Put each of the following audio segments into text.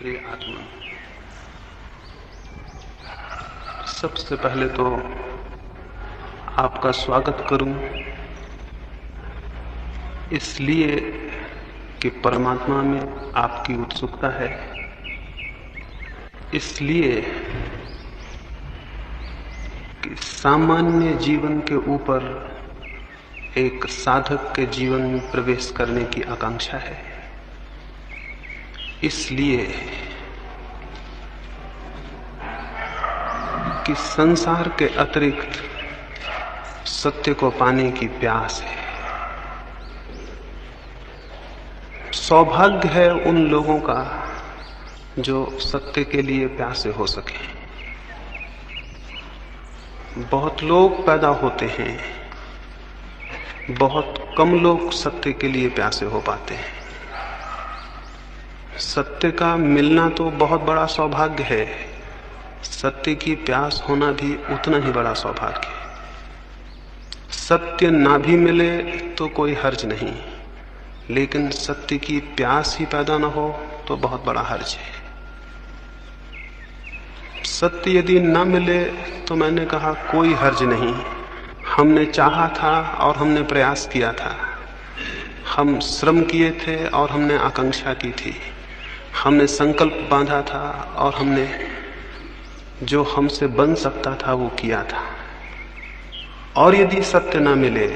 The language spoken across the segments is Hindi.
प्रिय आत्मा, सबसे पहले तो आपका स्वागत करूं इसलिए कि परमात्मा में आपकी उत्सुकता है, इसलिए कि सामान्य जीवन के ऊपर एक साधक के जीवन में प्रवेश करने की आकांक्षा है, इसलिए कि संसार के अतिरिक्त सत्य को पाने की प्यास है। सौभाग्य है उन लोगों का जो सत्य के लिए प्यासे हो सके। बहुत लोग पैदा होते हैं, बहुत कम लोग सत्य के लिए प्यासे हो पाते हैं। सत्य का मिलना तो बहुत बड़ा सौभाग्य है, सत्य की प्यास होना भी उतना ही बड़ा सौभाग्य है। सत्य ना भी मिले तो कोई हर्ज नहीं, लेकिन सत्य की प्यास ही पैदा ना हो तो बहुत बड़ा हर्ज है। सत्य यदि ना मिले तो मैंने कहा कोई हर्ज नहीं, हमने चाहा था और हमने प्रयास किया था, हम श्रम किए थे और हमने आकांक्षा की थी, हमने संकल्प बांधा था और हमने जो हमसे बन सकता था वो किया था। और यदि सत्य ना मिले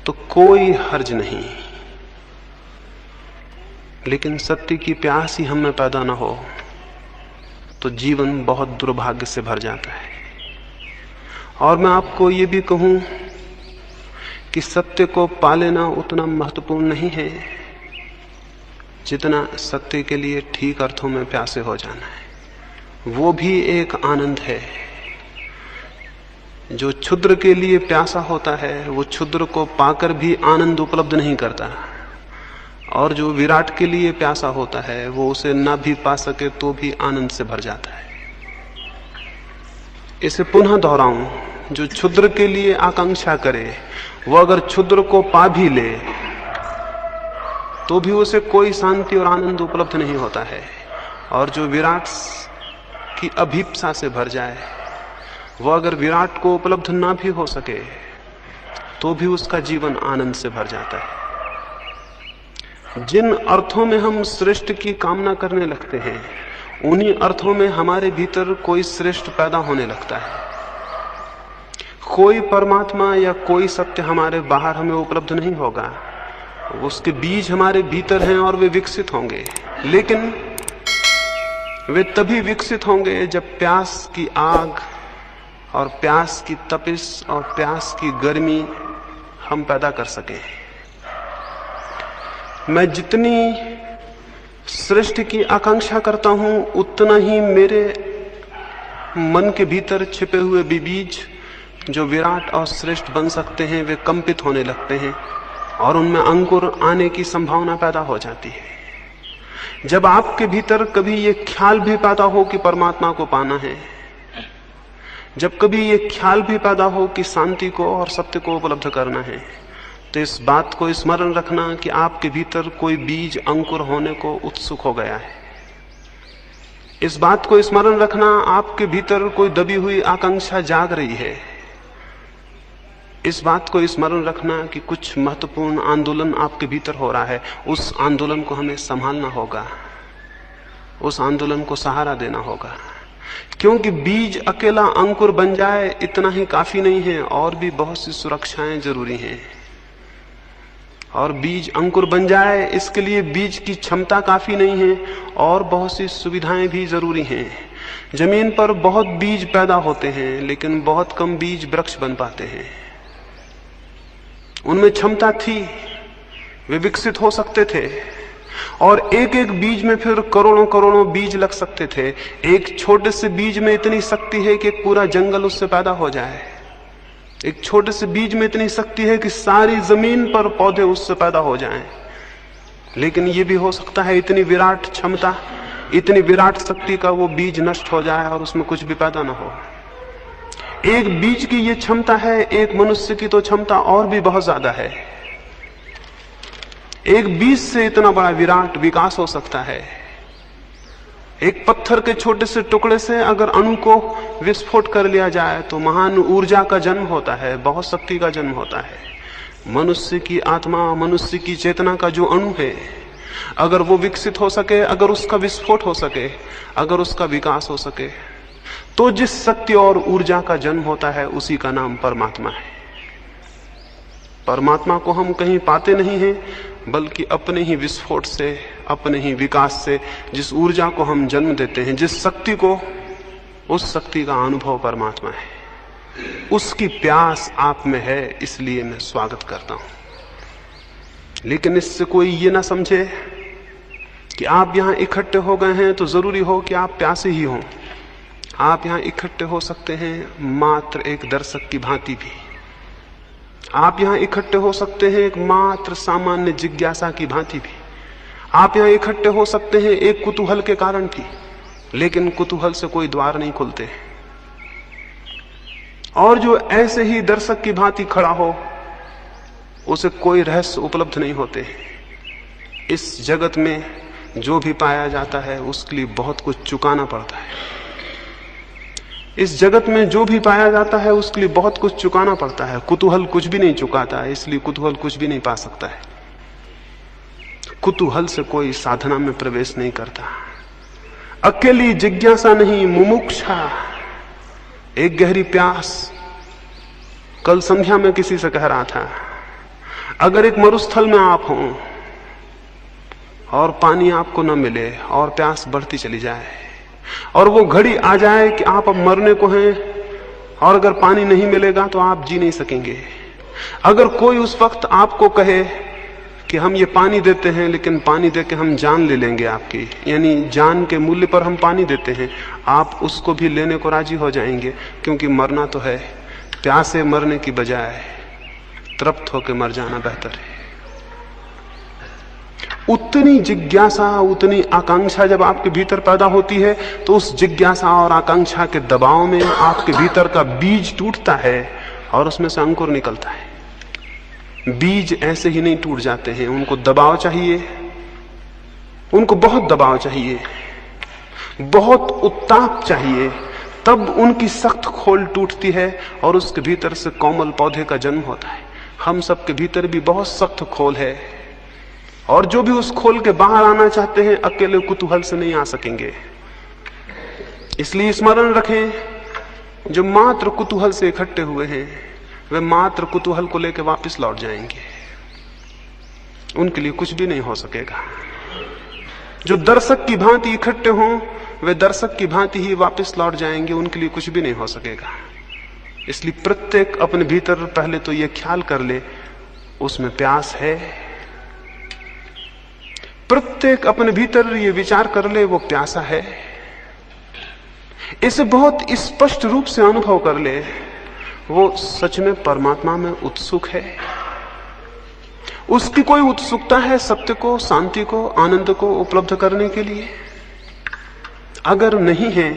तो कोई हर्ज नहीं, लेकिन सत्य की प्यास ही हमें पैदा ना हो तो जीवन बहुत दुर्भाग्य से भर जाता है। और मैं आपको ये भी कहूं कि सत्य को पा लेना उतना महत्वपूर्ण नहीं है जितना सत्य के लिए ठीक अर्थों में प्यासे हो जाना है। वो भी एक आनंद है। जो क्षुद्र के लिए प्यासा होता है वो क्षुद्र को पाकर भी आनंद उपलब्ध नहीं करता, और जो विराट के लिए प्यासा होता है वो उसे ना भी पा सके तो भी आनंद से भर जाता है। इसे पुनः दोहराऊं, जो क्षुद्र के लिए आकांक्षा करे वो अगर क्षुद्र को पा भी ले तो भी उसे कोई शांति और आनंद उपलब्ध नहीं होता है। और जो विराट की अभीप्सा से भर जाए वो अगर विराट को उपलब्ध ना भी हो सके तो भी उसका जीवन आनंद से भर जाता है। जिन अर्थों में हम श्रेष्ठ की कामना करने लगते हैं उन्हीं अर्थों में हमारे भीतर कोई श्रेष्ठ पैदा होने लगता है। कोई परमात्मा या कोई सत्य हमारे बाहर हमें उपलब्ध नहीं होगा, उसके बीज हमारे भीतर हैं और वे विकसित होंगे, लेकिन वे तभी विकसित होंगे जब प्यास की आग और प्यास की तपिश और प्यास की गर्मी हम पैदा कर सकें। मैं जितनी श्रेष्ठ की आकांक्षा करता हूं उतना ही मेरे मन के भीतर छिपे हुए बीज जो विराट और श्रेष्ठ बन सकते हैं वे कंपित होने लगते हैं और उनमें अंकुर आने की संभावना पैदा हो जाती है। जब आपके भीतर कभी ये ख्याल भी पैदा हो कि परमात्मा को पाना है, जब कभी ये ख्याल भी पैदा हो कि शांति को और सत्य को उपलब्ध करना है, तो इस बात को स्मरण रखना कि आपके भीतर कोई बीज अंकुर होने को उत्सुक हो गया है। इस बात को स्मरण रखना आपके भीतर कोई दबी हुई आकांक्षा जाग रही है। इस बात को स्मरण रखना कि कुछ महत्वपूर्ण आंदोलन आपके भीतर हो रहा है। उस आंदोलन को हमें संभालना होगा, उस आंदोलन को सहारा देना होगा, क्योंकि बीज अकेला अंकुर बन जाए इतना ही काफी नहीं है, और भी बहुत सी सुरक्षाएं जरूरी हैं। और बीज अंकुर बन जाए इसके लिए बीज की क्षमता काफी नहीं है, और बहुत सी सुविधाएं भी जरूरी हैं। जमीन पर बहुत बीज पैदा होते हैं लेकिन बहुत कम बीज वृक्ष बन पाते हैं। उनमें क्षमता थी, वे विकसित हो सकते थे, और एक एक बीज में फिर करोड़ों करोड़ों बीज लग सकते थे। एक छोटे से बीज में इतनी शक्ति है कि एक पूरा जंगल उससे पैदा हो जाए। एक छोटे से बीज में इतनी शक्ति है कि सारी जमीन पर पौधे उससे पैदा हो जाएं। लेकिन ये भी हो सकता है इतनी विराट क्षमता, इतनी विराट शक्ति का वो बीज नष्ट हो जाए और उसमें कुछ भी पैदा ना हो। एक बीज की ये क्षमता है, एक मनुष्य की तो क्षमता और भी बहुत ज्यादा है। एक बीज से इतना बड़ा विराट विकास हो सकता है। एक पत्थर के छोटे से टुकड़े से अगर अणु को विस्फोट कर लिया जाए तो महान ऊर्जा का जन्म होता है, बहुत शक्ति का जन्म होता है। मनुष्य की आत्मा, मनुष्य की चेतना का जो अणु है, अगर वो विकसित हो सके, अगर उसका विस्फोट हो सके, अगर उसका विकास हो सके, तो जिस शक्ति और ऊर्जा का जन्म होता है उसी का नाम परमात्मा है। परमात्मा को हम कहीं पाते नहीं हैं, बल्कि अपने ही विस्फोट से, अपने ही विकास से, जिस ऊर्जा को हम जन्म देते हैं, जिस शक्ति को, उस शक्ति का अनुभव परमात्मा है। उसकी प्यास आप में है, इसलिए मैं स्वागत करता हूं। लेकिन इससे कोई ये ना समझे कि आप यहां इकट्ठे हो गए हैं तो जरूरी हो कि आप प्यासे ही हों। आप यहां इकट्ठे हो सकते हैं मात्र एक दर्शक की भांति भी। आप यहां इकट्ठे हो सकते हैं एक मात्र सामान्य जिज्ञासा की भांति भी। आप यहां इकट्ठे हो सकते हैं एक कुतूहल के कारण भी, लेकिन कुतूहल से कोई द्वार नहीं खुलते। और जो ऐसे ही दर्शक की भांति खड़ा हो, उसे कोई रहस्य उपलब्ध नहीं होते। इस जगत में जो भी पाया जाता है उसके लिए बहुत कुछ चुकाना पड़ता है। इस जगत में जो भी पाया जाता है उसके लिए बहुत कुछ चुकाना पड़ता है। कुतूहल कुछ भी नहीं चुकाता है, इसलिए कुतूहल कुछ भी नहीं पा सकता है। कुतूहल से कोई साधना में प्रवेश नहीं करता। अकेली जिज्ञासा नहीं, मुमुक्षा, एक गहरी प्यास। कल संध्या में किसी से कह रहा था, अगर एक मरुस्थल में आप हों और पानी आपको न मिले और प्यास बढ़ती चली जाए और वो घड़ी आ जाए कि आप अब मरने को हैं और अगर पानी नहीं मिलेगा तो आप जी नहीं सकेंगे। अगर कोई उस वक्त आपको कहे कि हम ये पानी देते हैं लेकिन पानी देके हम जान ले लेंगे आपकी, यानी जान के मूल्य पर हम पानी देते हैं, आप उसको भी लेने को राजी हो जाएंगे, क्योंकि मरना तो है। प्यासे मरने की बजाय तृप्त होकर मर जाना बेहतर है। उतनी जिज्ञासा, उतनी आकांक्षा जब आपके भीतर पैदा होती है तो उस जिज्ञासा और आकांक्षा के दबाव में आपके भीतर का बीज टूटता है और उसमें से अंकुर निकलता है। बीज ऐसे ही नहीं टूट जाते हैं, उनको दबाव चाहिए, उनको बहुत दबाव चाहिए, बहुत उत्ताप चाहिए, तब उनकी सख्त खोल टूटती है और उसके भीतर से कोमल पौधे का जन्म होता है। हम सबके भीतर भी बहुत सख्त खोल है और जो भी उस खोल के बाहर आना चाहते हैं अकेले कुतूहल से नहीं आ सकेंगे। इसलिए स्मरण रखें, जो मात्र कुतूहल से इकट्ठे हुए हैं वे मात्र कुतूहल को लेकर वापस लौट जाएंगे, उनके लिए कुछ भी नहीं हो सकेगा। जो दर्शक की भांति इकट्ठे हों वे दर्शक की भांति ही वापस लौट जाएंगे, उनके लिए कुछ भी नहीं हो सकेगा। इसलिए प्रत्येक अपने भीतर पहले तो यह ख्याल कर ले उसमें प्यास है। प्रत्येक अपने भीतर ये विचार कर ले वो प्यासा है। इसे बहुत स्पष्ट रूप से अनुभव कर ले, वो सच में परमात्मा में उत्सुक है। उसकी कोई उत्सुकता है सत्य को, शांति को, आनंद को उपलब्ध करने के लिए? अगर नहीं है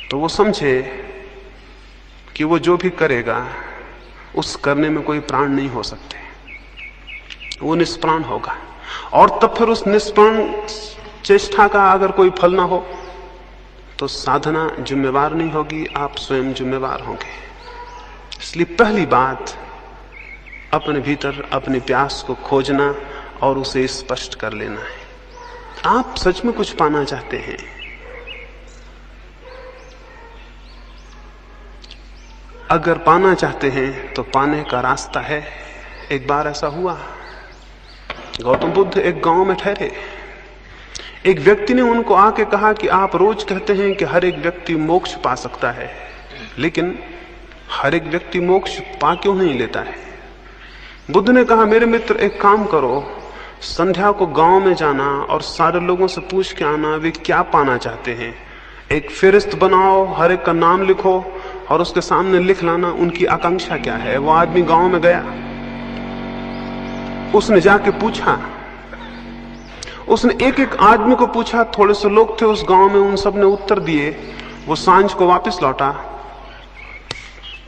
तो वो समझे कि वो जो भी करेगा उस करने में कोई प्राण नहीं हो सकते, वो निष्प्राण होगा। और तब फिर उस निष्प्राण चेष्टा का अगर कोई फल ना हो तो साधना जिम्मेवार नहीं होगी, आप स्वयं जिम्मेवार होंगे। इसलिए पहली बात अपने भीतर अपनी प्यास को खोजना और उसे स्पष्ट कर लेना है। आप सच में कुछ पाना चाहते हैं, अगर पाना चाहते हैं तो पाने का रास्ता है। एक बार ऐसा हुआ, गौतम बुद्ध एक गांव में ठहरे। एक व्यक्ति ने उनको आके कहा कि आप रोज कहते हैं कि हर एक व्यक्ति मोक्ष पा सकता है, लेकिन हर एक व्यक्ति मोक्ष पा क्यों नहीं लेता है? बुद्ध ने कहा, मेरे मित्र एक काम करो, संध्या को गांव में जाना और सारे लोगों से पूछ के आना वे क्या पाना चाहते हैं। एक फहरिस्त बनाओ, हर एक का नाम लिखो और उसके सामने लिख लाना उनकी आकांक्षा क्या है। वो आदमी गांव में गया, उसने जाके पूछा, उसने एक एक आदमी को पूछा। थोड़े से लोग थे उस गांव में, उन सब ने उत्तर दिए। वो सांझ को वापस लौटा,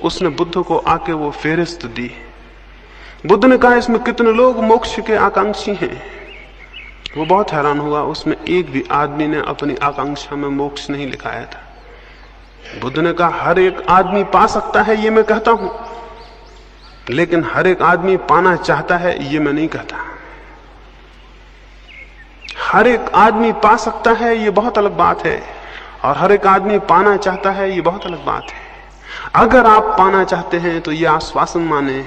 उसने बुद्ध को आके वो फेहरिस्त दी। बुद्ध ने कहा इसमें कितने लोग मोक्ष के आकांक्षी हैं। वो बहुत हैरान हुआ, उसमें एक भी आदमी ने अपनी आकांक्षा में मोक्ष नहीं लिखाया था। बुद्ध ने कहा हर एक आदमी पा सकता है ये मैं कहता हूं, लेकिन हर एक आदमी पाना चाहता है ये मैं नहीं कहता। हर एक आदमी पा सकता है ये बहुत अलग बात है, और हर एक आदमी पाना चाहता है ये बहुत अलग बात है। अगर आप पाना चाहते हैं तो ये आश्वासन माने,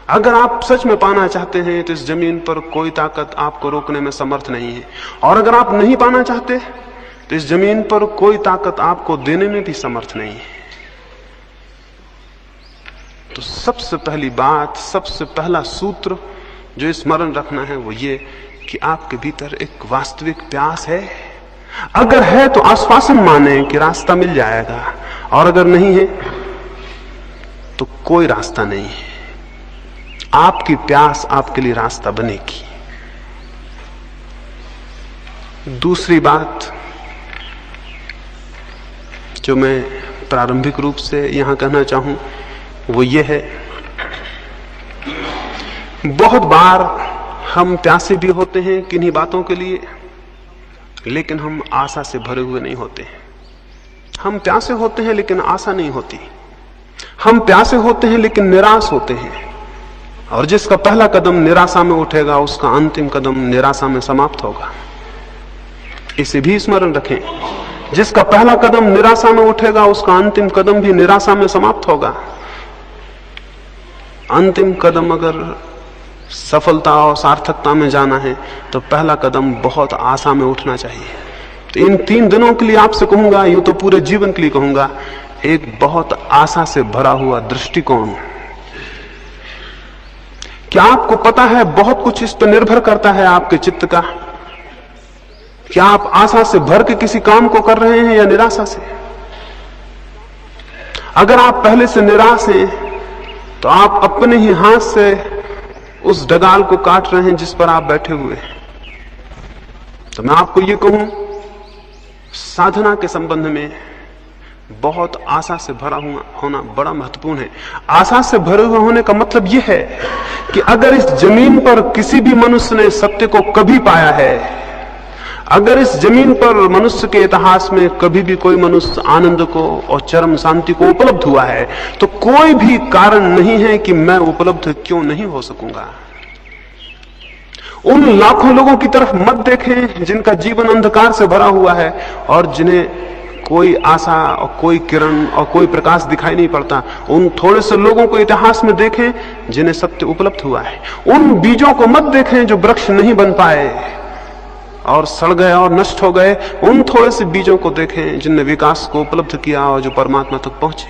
अगर आप सच में पाना चाहते हैं तो इस जमीन पर कोई ताकत आपको रोकने में समर्थ नहीं है, और अगर आप नहीं पाना चाहते तो इस जमीन पर कोई ताकत आपको देने में भी समर्थ नहीं है। तो सबसे पहली बात, सबसे पहला सूत्र जो स्मरण रखना है वो ये कि आपके भीतर एक वास्तविक प्यास है। अगर है तो आश्वासन माने कि रास्ता मिल जाएगा, और अगर नहीं है तो कोई रास्ता नहीं है। आपकी प्यास आपके लिए रास्ता बनेगी। दूसरी बात जो मैं प्रारंभिक रूप से यहां कहना चाहूं वो ये है, बहुत बार हम प्यासे भी होते हैं किन्हीं बातों के लिए, लेकिन हम आशा से भरे हुए नहीं होते हैं। हम प्यासे होते हैं लेकिन आशा नहीं होती। हम प्यासे होते हैं लेकिन निराश होते हैं, और जिसका पहला कदम निराशा में उठेगा उसका अंतिम कदम निराशा में समाप्त होगा। इसे भी स्मरण रखें, जिसका पहला कदम निराशा में उठेगा उसका अंतिम कदम भी निराशा में समाप्त होगा। अंतिम कदम अगर सफलता और सार्थकता में जाना है तो पहला कदम बहुत आशा में उठना चाहिए। तो इन 3 दिनों के लिए आपसे कहूंगा, यूं तो पूरे जीवन के लिए कहूंगा, एक बहुत आशा से भरा हुआ दृष्टिकोण। क्या आपको पता है बहुत कुछ इस पर निर्भर करता है आपके चित्त का? क्या आप आशा से भर के किसी काम को कर रहे हैं या निराशा से? अगर आप पहले से निराश हैं तो आप अपने ही हाथ से उस डगाल को काट रहे हैं जिस पर आप बैठे हुए हैं। तो मैं आपको ये कहूं, साधना के संबंध में बहुत आशा से भरा हुआ होना बड़ा महत्वपूर्ण है। आशा से भरे हुए होने का मतलब यह है कि अगर इस जमीन पर किसी भी मनुष्य ने सत्य को कभी पाया है, अगर इस जमीन पर मनुष्य के इतिहास में कभी भी कोई मनुष्य आनंद को और चरम शांति को उपलब्ध हुआ है, तो कोई भी कारण नहीं है कि मैं उपलब्ध क्यों नहीं हो सकूंगा। उन लाखों लोगों की तरफ मत देखें जिनका जीवन अंधकार से भरा हुआ है और जिन्हें कोई आशा और कोई किरण और कोई प्रकाश दिखाई नहीं पड़ता। उन थोड़े से लोगों को इतिहास में देखें जिन्हें सत्य उपलब्ध हुआ है। उन बीजों को मत देखें जो वृक्ष नहीं बन पाए और सड़ गए और नष्ट हो गए। उन थोड़े से बीजों को देखें जिनने विकास को उपलब्ध किया और जो परमात्मा तक पहुंचे।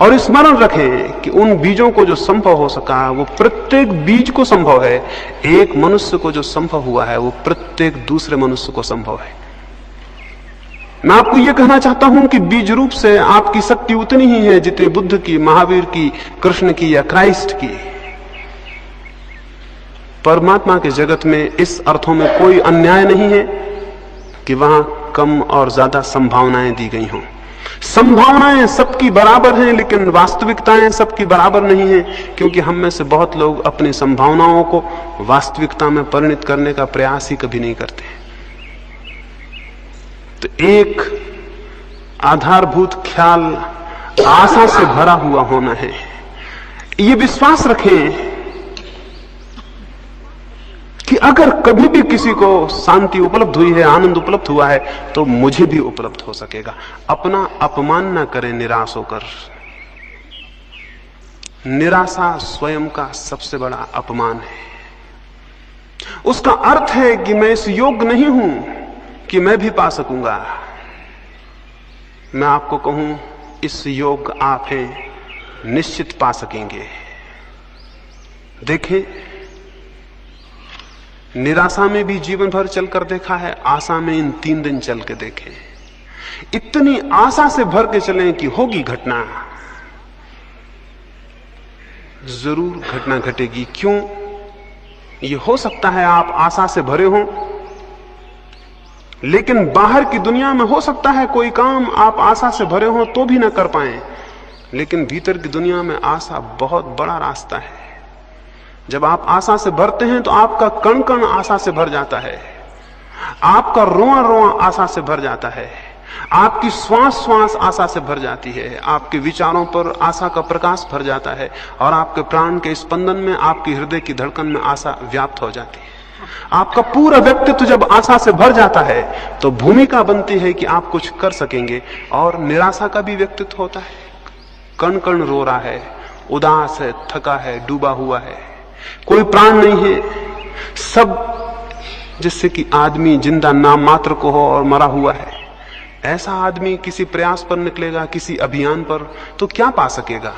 और स्मरण रखें कि उन बीजों को जो संभव हो सका वो प्रत्येक बीज को संभव है। एक मनुष्य को जो संभव हुआ है वो प्रत्येक दूसरे मनुष्य को संभव है। मैं आपको यह कहना चाहता हूं कि बीज रूप से आपकी शक्ति उतनी ही है जितनी बुद्ध की, महावीर की, कृष्ण की या क्राइस्ट की। परमात्मा के जगत में इस अर्थों में कोई अन्याय नहीं है कि वहां कम और ज्यादा संभावनाएं दी गई हों। संभावनाएं सबकी बराबर हैं, लेकिन वास्तविकताएं सबकी बराबर नहीं है, क्योंकि हम में से बहुत लोग अपनी संभावनाओं को वास्तविकता में परिणत करने का प्रयास ही कभी नहीं करते। तो एक आधारभूत ख्याल आशा से भरा हुआ होना है। ये विश्वास रखें कि अगर कभी भी किसी को शांति उपलब्ध हुई है, आनंद उपलब्ध हुआ है, तो मुझे भी उपलब्ध हो सकेगा। अपना अपमान ना करें निराश होकर। निराशा स्वयं का सबसे बड़ा अपमान है। उसका अर्थ है कि मैं इस योग्य नहीं हूं कि मैं भी पा सकूंगा। मैं आपको कहूं, इस योग्य आप हैं, निश्चित पा सकेंगे। देखें, निराशा में भी जीवन भर चलकर देखा है, आशा में इन 3 दिन चल के देखें। इतनी आशा से भर के चलें कि होगी घटना, जरूर घटना घटेगी। क्यों? ये हो सकता है आप आशा से भरे हों, लेकिन बाहर की दुनिया में हो सकता है कोई काम आप आशा से भरे हों तो भी ना कर पाएं, लेकिन भीतर की दुनिया में आशा बहुत बड़ा रास्ता है। जब आप आशा से भरते हैं तो आपका कण कण आशा से भर जाता है, आपका रोआ रोआ आशा से भर जाता है, आपकी श्वास श्वास आशा से भर जाती है, आपके विचारों पर आशा का प्रकाश भर जाता है और आपके प्राण के स्पंदन में, आपकी हृदय की धड़कन में आशा व्याप्त हो जाती है। आपका पूरा व्यक्तित्व जब आशा से भर जाता है तो भूमिका बनती है कि आप कुछ कर सकेंगे। और निराशा का भी व्यक्तित्व होता है, कण कण रो रहा है, उदास है, थका है, डूबा हुआ है, कोई प्राण नहीं है, सब जिससे कि आदमी जिंदा नाम मात्र को हो और मरा हुआ है। ऐसा आदमी किसी प्रयास पर निकलेगा, किसी अभियान पर, तो क्या पा सकेगा?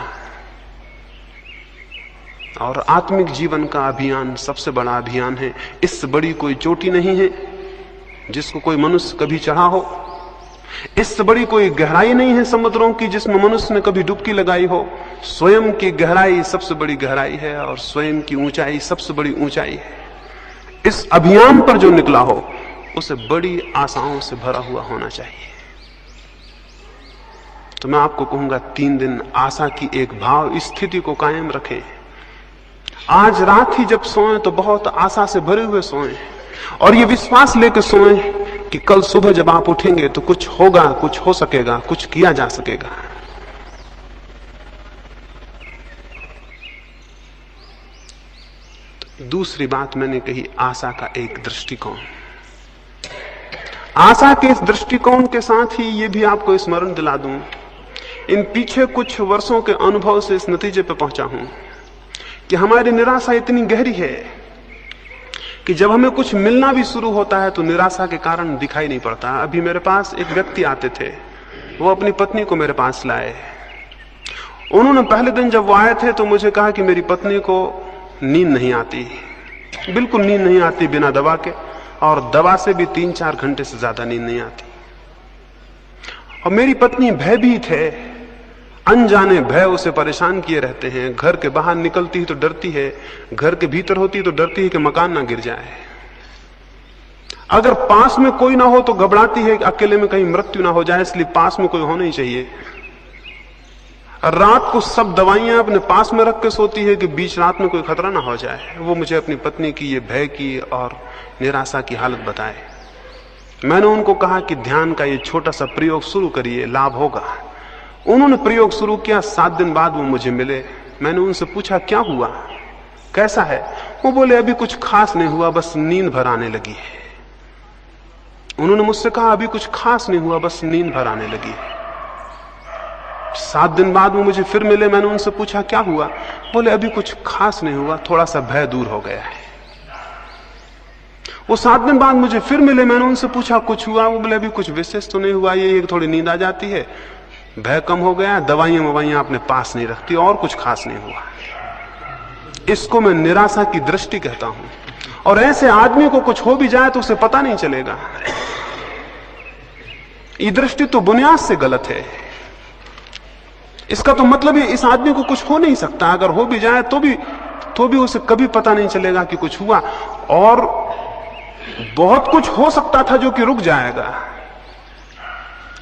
और आत्मिक जीवन का अभियान सबसे बड़ा अभियान है। इससे बड़ी कोई चोटी नहीं है जिसको कोई मनुष्य कभी चढ़ा हो, इससे बड़ी कोई गहराई नहीं है समुद्रों की जिसमें मनुष्य ने कभी डुबकी लगाई हो। स्वयं की गहराई सबसे बड़ी गहराई है और स्वयं की ऊंचाई सबसे बड़ी ऊंचाई है। इस अभियान पर जो निकला हो उसे बड़ी आशाओं से भरा हुआ होना चाहिए। तो मैं आपको कहूंगा 3 दिन आशा की एक भाव स्थिति को कायम रखें। आज रात ही जब सोएं तो बहुत आशा से भरे हुए सोएं और ये विश्वास लेकर सोएं कि कल सुबह जब आप उठेंगे तो कुछ होगा, कुछ हो सकेगा, कुछ किया जा सकेगा। दूसरी बात मैंने कही, आशा का एक दृष्टिकोण। आशा के इस दृष्टिकोण के साथ ही ये भी आपको स्मरण दिला दूं, इन पीछे कुछ वर्षों के अनुभव से इस नतीजे पर पहुंचा हूं कि हमारी निराशा इतनी गहरी है कि जब हमें कुछ मिलना भी शुरू होता है तो निराशा के कारण दिखाई नहीं पड़ता। अभी मेरे पास एक व्यक्ति आते थे, वो अपनी पत्नी को मेरे पास लाए। उन्होंने पहले दिन जब वो आए थे तो मुझे कहा कि मेरी पत्नी को नींद नहीं आती, बिल्कुल नींद नहीं आती बिना दवा के, और दवा से भी 3-4 घंटे से ज्यादा नींद नहीं आती। और मेरी पत्नी भयभीत है, अनजाने भय उसे परेशान किए रहते हैं। घर के बाहर निकलती ही तो डरती है, घर के भीतर होती तो डरती है कि मकान ना गिर जाए। अगर पास में कोई ना हो तो घबराती है कि अकेले में कहीं मृत्यु ना हो जाए, इसलिए पास में कोई होना ही चाहिए। रात को सब दवाइयां अपने पास में रख के सोती है कि बीच रात में कोई खतरा ना हो जाए। वो मुझे अपनी पत्नी की ये भय की और निराशा की हालत बताए। मैंने उनको कहा कि ध्यान का ये छोटा सा प्रयोग शुरू करिए, लाभ होगा। उन्होंने प्रयोग शुरू किया। 7 दिन बाद वो मुझे मिले। मैंने उनसे पूछा क्या हुआ, कैसा है? वो बोले अभी कुछ खास नहीं हुआ, बस नींद भर आने लगी है। उन्होंने मुझसे कहा अभी कुछ खास नहीं हुआ, बस नींद भर आने लगी है। 7 दिन बाद वो मुझे फिर मिले। मैंने उनसे पूछा क्या हुआ? बोले अभी कुछ खास नहीं हुआ, थोड़ा सा भय दूर हो गया है। वो 7 दिन बाद मुझे फिर मिले। मैंने उनसे पूछा कुछ हुआ? वो बोले अभी कुछ विशेष तो नहीं हुआ, ये थोड़ी नींद आ जाती है, भय कम हो गया, दवाइयां अपने पास नहीं रखती, और कुछ खास नहीं हुआ। इसको मैं निराशा की दृष्टि कहता हूं। और ऐसे आदमी को कुछ हो भी जाए तो उसे पता नहीं चलेगा। ये दृष्टि तो बुनियाद से गलत है। इसका तो मतलब है इस आदमी को कुछ हो नहीं सकता, अगर हो भी जाए तो भी उसे कभी पता नहीं चलेगा कि कुछ हुआ। और बहुत कुछ हो सकता था जो कि रुक जाएगा।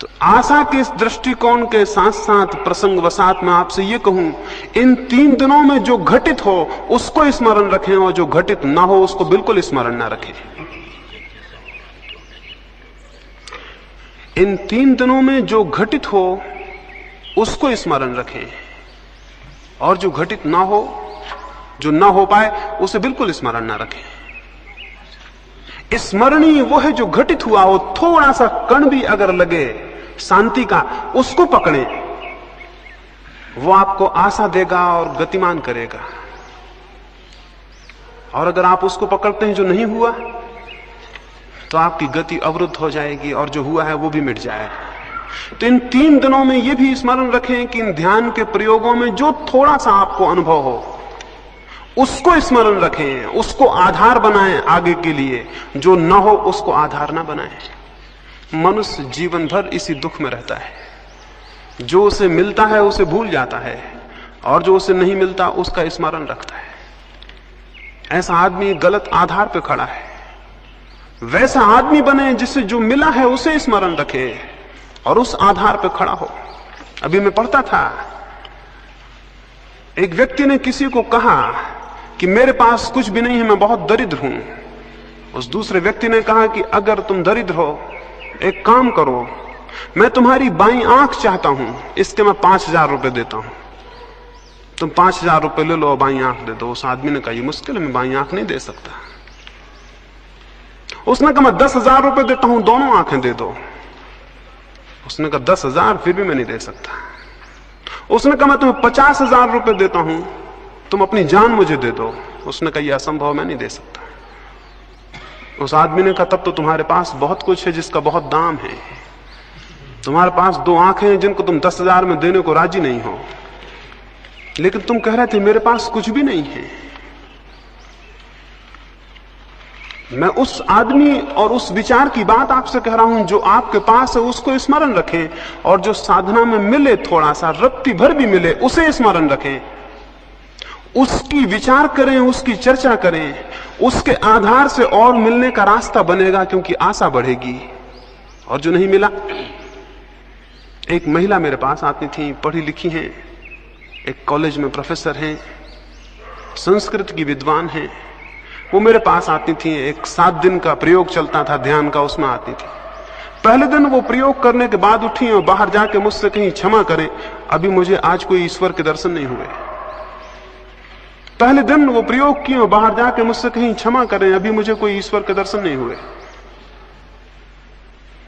तो आशा के इस दृष्टिकोण के साथ साथ प्रसंगवशात मैं आपसे ये कहूं, इन 3 दिनों में जो घटित हो उसको स्मरण रखें और जो घटित ना हो उसको बिल्कुल स्मरण ना रखें। इन 3 दिनों में जो घटित हो उसको स्मरण रखें और जो घटित ना हो, जो ना हो पाए, उसे बिल्कुल स्मरण ना रखें। स्मरणीय वो है जो घटित हुआ हो। थोड़ा सा कण भी अगर लगे शांति का, उसको पकड़ें, वो आपको आशा देगा और गतिमान करेगा। और अगर आप उसको पकड़ते हैं जो नहीं हुआ, तो आपकी गति अवरुद्ध हो जाएगी और जो हुआ है वो भी मिट जाएगा। तो इन 3 दिनों में ये भी स्मरण रखें कि इन ध्यान के प्रयोगों में जो थोड़ा सा आपको अनुभव हो उसको स्मरण रखें, उसको आधार बनाएं आगे के लिए। जो न हो उसको आधार ना बनाएं। मनुष्य जीवन भर इसी दुख में रहता है। जो उसे मिलता है उसे भूल जाता है और जो उसे नहीं मिलता उसका स्मरण रखता है। ऐसा आदमी गलत आधार पर खड़ा है। वैसा आदमी बने जिससे जो मिला है उसे स्मरण रखे और उस आधार पर खड़ा हो। अभी मैं पढ़ता था, एक व्यक्ति ने किसी को कहा कि मेरे पास कुछ भी नहीं है, मैं बहुत दरिद्र हूं। उस दूसरे व्यक्ति ने कहा कि अगर तुम दरिद्र हो, एक काम करो, मैं तुम्हारी बाईं आंख चाहता हूं, इसके मैं 5,000 रुपए देता हूं, तुम 5,000 रुपए ले लो और बाईं आंख दे दो। उस आदमी ने कहा ये मुश्किल है, मैं बाईं आंख नहीं दे सकता। उसने कहा मैं 10,000 रुपए देता हूं, दोनों आंखें दे दो। उसने कहा 10,000 फिर भी मैं नहीं दे सकता। उसने कहा मैं तुम्हें 50,000 रुपए देता हूं, तुम अपनी जान मुझे दे दो। उसने कहा यह असंभव, मैं नहीं दे सकता। उस आदमी ने कहा तब तो तुम्हारे पास बहुत कुछ है जिसका बहुत दाम है। तुम्हारे पास 2 आंखें हैं जिनको तुम 10,000 में देने को राजी नहीं हो, लेकिन तुम कह रहे थे मेरे पास कुछ भी नहीं है। मैं उस आदमी और उस विचार की बात आपसे कह रहा हूं जो आपके पास है, उसको स्मरण रखें, और जो साधना में मिले थोड़ा सा, रत्ती भर भी मिले, उसे स्मरण रखें, उसकी विचार करें, उसकी चर्चा करें। उसके आधार से और मिलने का रास्ता बनेगा, क्योंकि आशा बढ़ेगी। और जो नहीं मिला, एक महिला मेरे पास आती थी, पढ़ी लिखी हैं, एक कॉलेज में प्रोफेसर हैं, संस्कृत की विद्वान हैं। वो मेरे पास आती थी, एक 7 दिन का प्रयोग चलता था ध्यान का, उसमें आती थी। पहले दिन वो प्रयोग करने के बाद उठी और बाहर जाके मुझसे कहीं क्षमा करें, अभी मुझे आज कोई ईश्वर के दर्शन नहीं हुए। पहले दिन वो प्रयोग किए और बाहर जाके मुझसे कहीं क्षमा करें, अभी मुझे कोई ईश्वर के दर्शन नहीं हुए।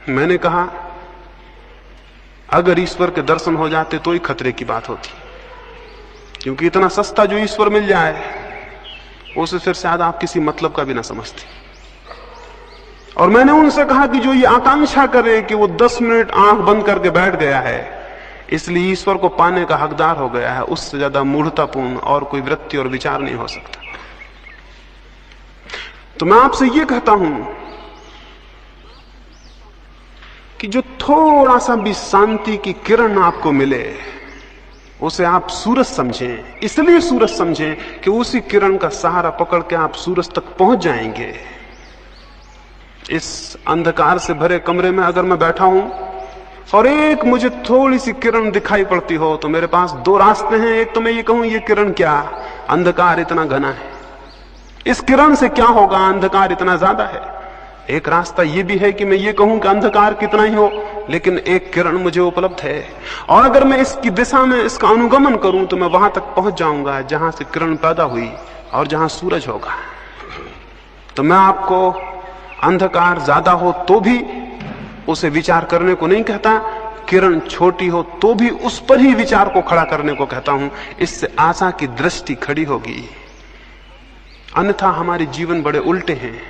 मैंने कहा अगर ईश्वर के दर्शन हो जाते तो ही खतरे की बात होती, क्योंकि इतना सस्ता जो ईश्वर मिल जाए उसे फिर शायद आप किसी मतलब का भी ना समझते। और मैंने उनसे कहा कि जो ये आकांक्षा करे कि वो 10 मिनट आंख बंद करके बैठ गया है इसलिए ईश्वर को पाने का हकदार हो गया है, उससे ज्यादा मूढ़तापूर्ण और कोई वृत्ति और विचार नहीं हो सकता। तो मैं आपसे ये कहता हूं कि जो थोड़ा सा भी शांति की किरण आपको मिले उसे आप सूरज समझें। इसलिए सूरज समझें कि उसी किरण का सहारा पकड़ के आप सूरज तक पहुंच जाएंगे। इस अंधकार से भरे कमरे में अगर मैं बैठा हूं और एक मुझे थोड़ी सी किरण दिखाई पड़ती हो तो मेरे पास 2 रास्ते हैं। एक तो मैं ये कहूं ये किरण क्या, अंधकार इतना घना है, इस किरण से क्या होगा, अंधकार इतना ज्यादा है। एक रास्ता ये भी है कि मैं ये कहूं कि अंधकार कितना ही हो लेकिन एक किरण मुझे उपलब्ध है, और अगर मैं इसकी दिशा में इसका अनुगमन करूं तो मैं वहां तक पहुंच जाऊंगा जहां से किरण पैदा हुई और जहां सूरज होगा। तो मैं आपको अंधकार ज्यादा हो तो भी उसे विचार करने को नहीं कहता, किरण छोटी हो तो भी उस पर ही विचार को खड़ा करने को कहता हूं। इससे आशा की दृष्टि खड़ी होगी, अन्यथा हमारे जीवन बड़े उल्टे हैं।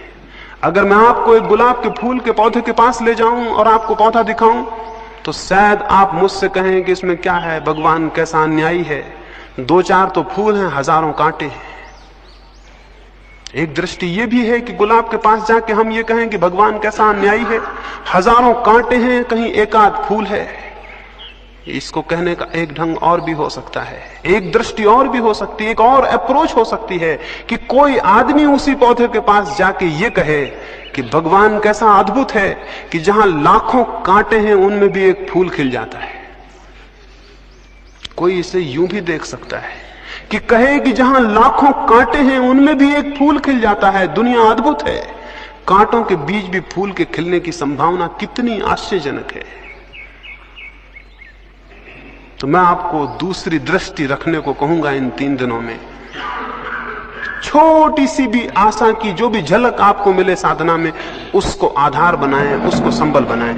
अगर मैं आपको एक गुलाब के फूल के पौधे के पास ले जाऊं और आपको पौधा दिखाऊं तो शायद आप मुझसे कहें कि इसमें क्या है, भगवान कैसा अन्यायी है, 2-4 तो फूल हैं, हजारों कांटे हैं। एक दृष्टि ये भी है कि गुलाब के पास जाके हम ये कहें कि भगवान कैसा अन्यायी है, हजारों कांटे हैं, कहीं एकाध फूल है। इसको कहने का एक ढंग और भी हो सकता है, एक दृष्टि और भी हो सकती है, एक और अप्रोच हो सकती है कि कोई आदमी उसी पौधे के पास जाके ये कहे कि भगवान कैसा अद्भुत है कि जहां लाखों कांटे हैं उनमें भी एक फूल खिल जाता है। कोई इसे यूं भी देख सकता है कि कहे कि जहां लाखों कांटे हैं उनमें भी एक फूल खिल जाता है, दुनिया अद्भुत है। कांटों के बीच भी फूल के खिलने की संभावना कितनी आश्चर्यजनक है। तो मैं आपको दूसरी दृष्टि रखने को कहूंगा इन 3 दिनों में। छोटी सी भी आशा की जो भी झलक आपको मिले साधना में, उसको आधार बनाएं, उसको संबल बनाएं।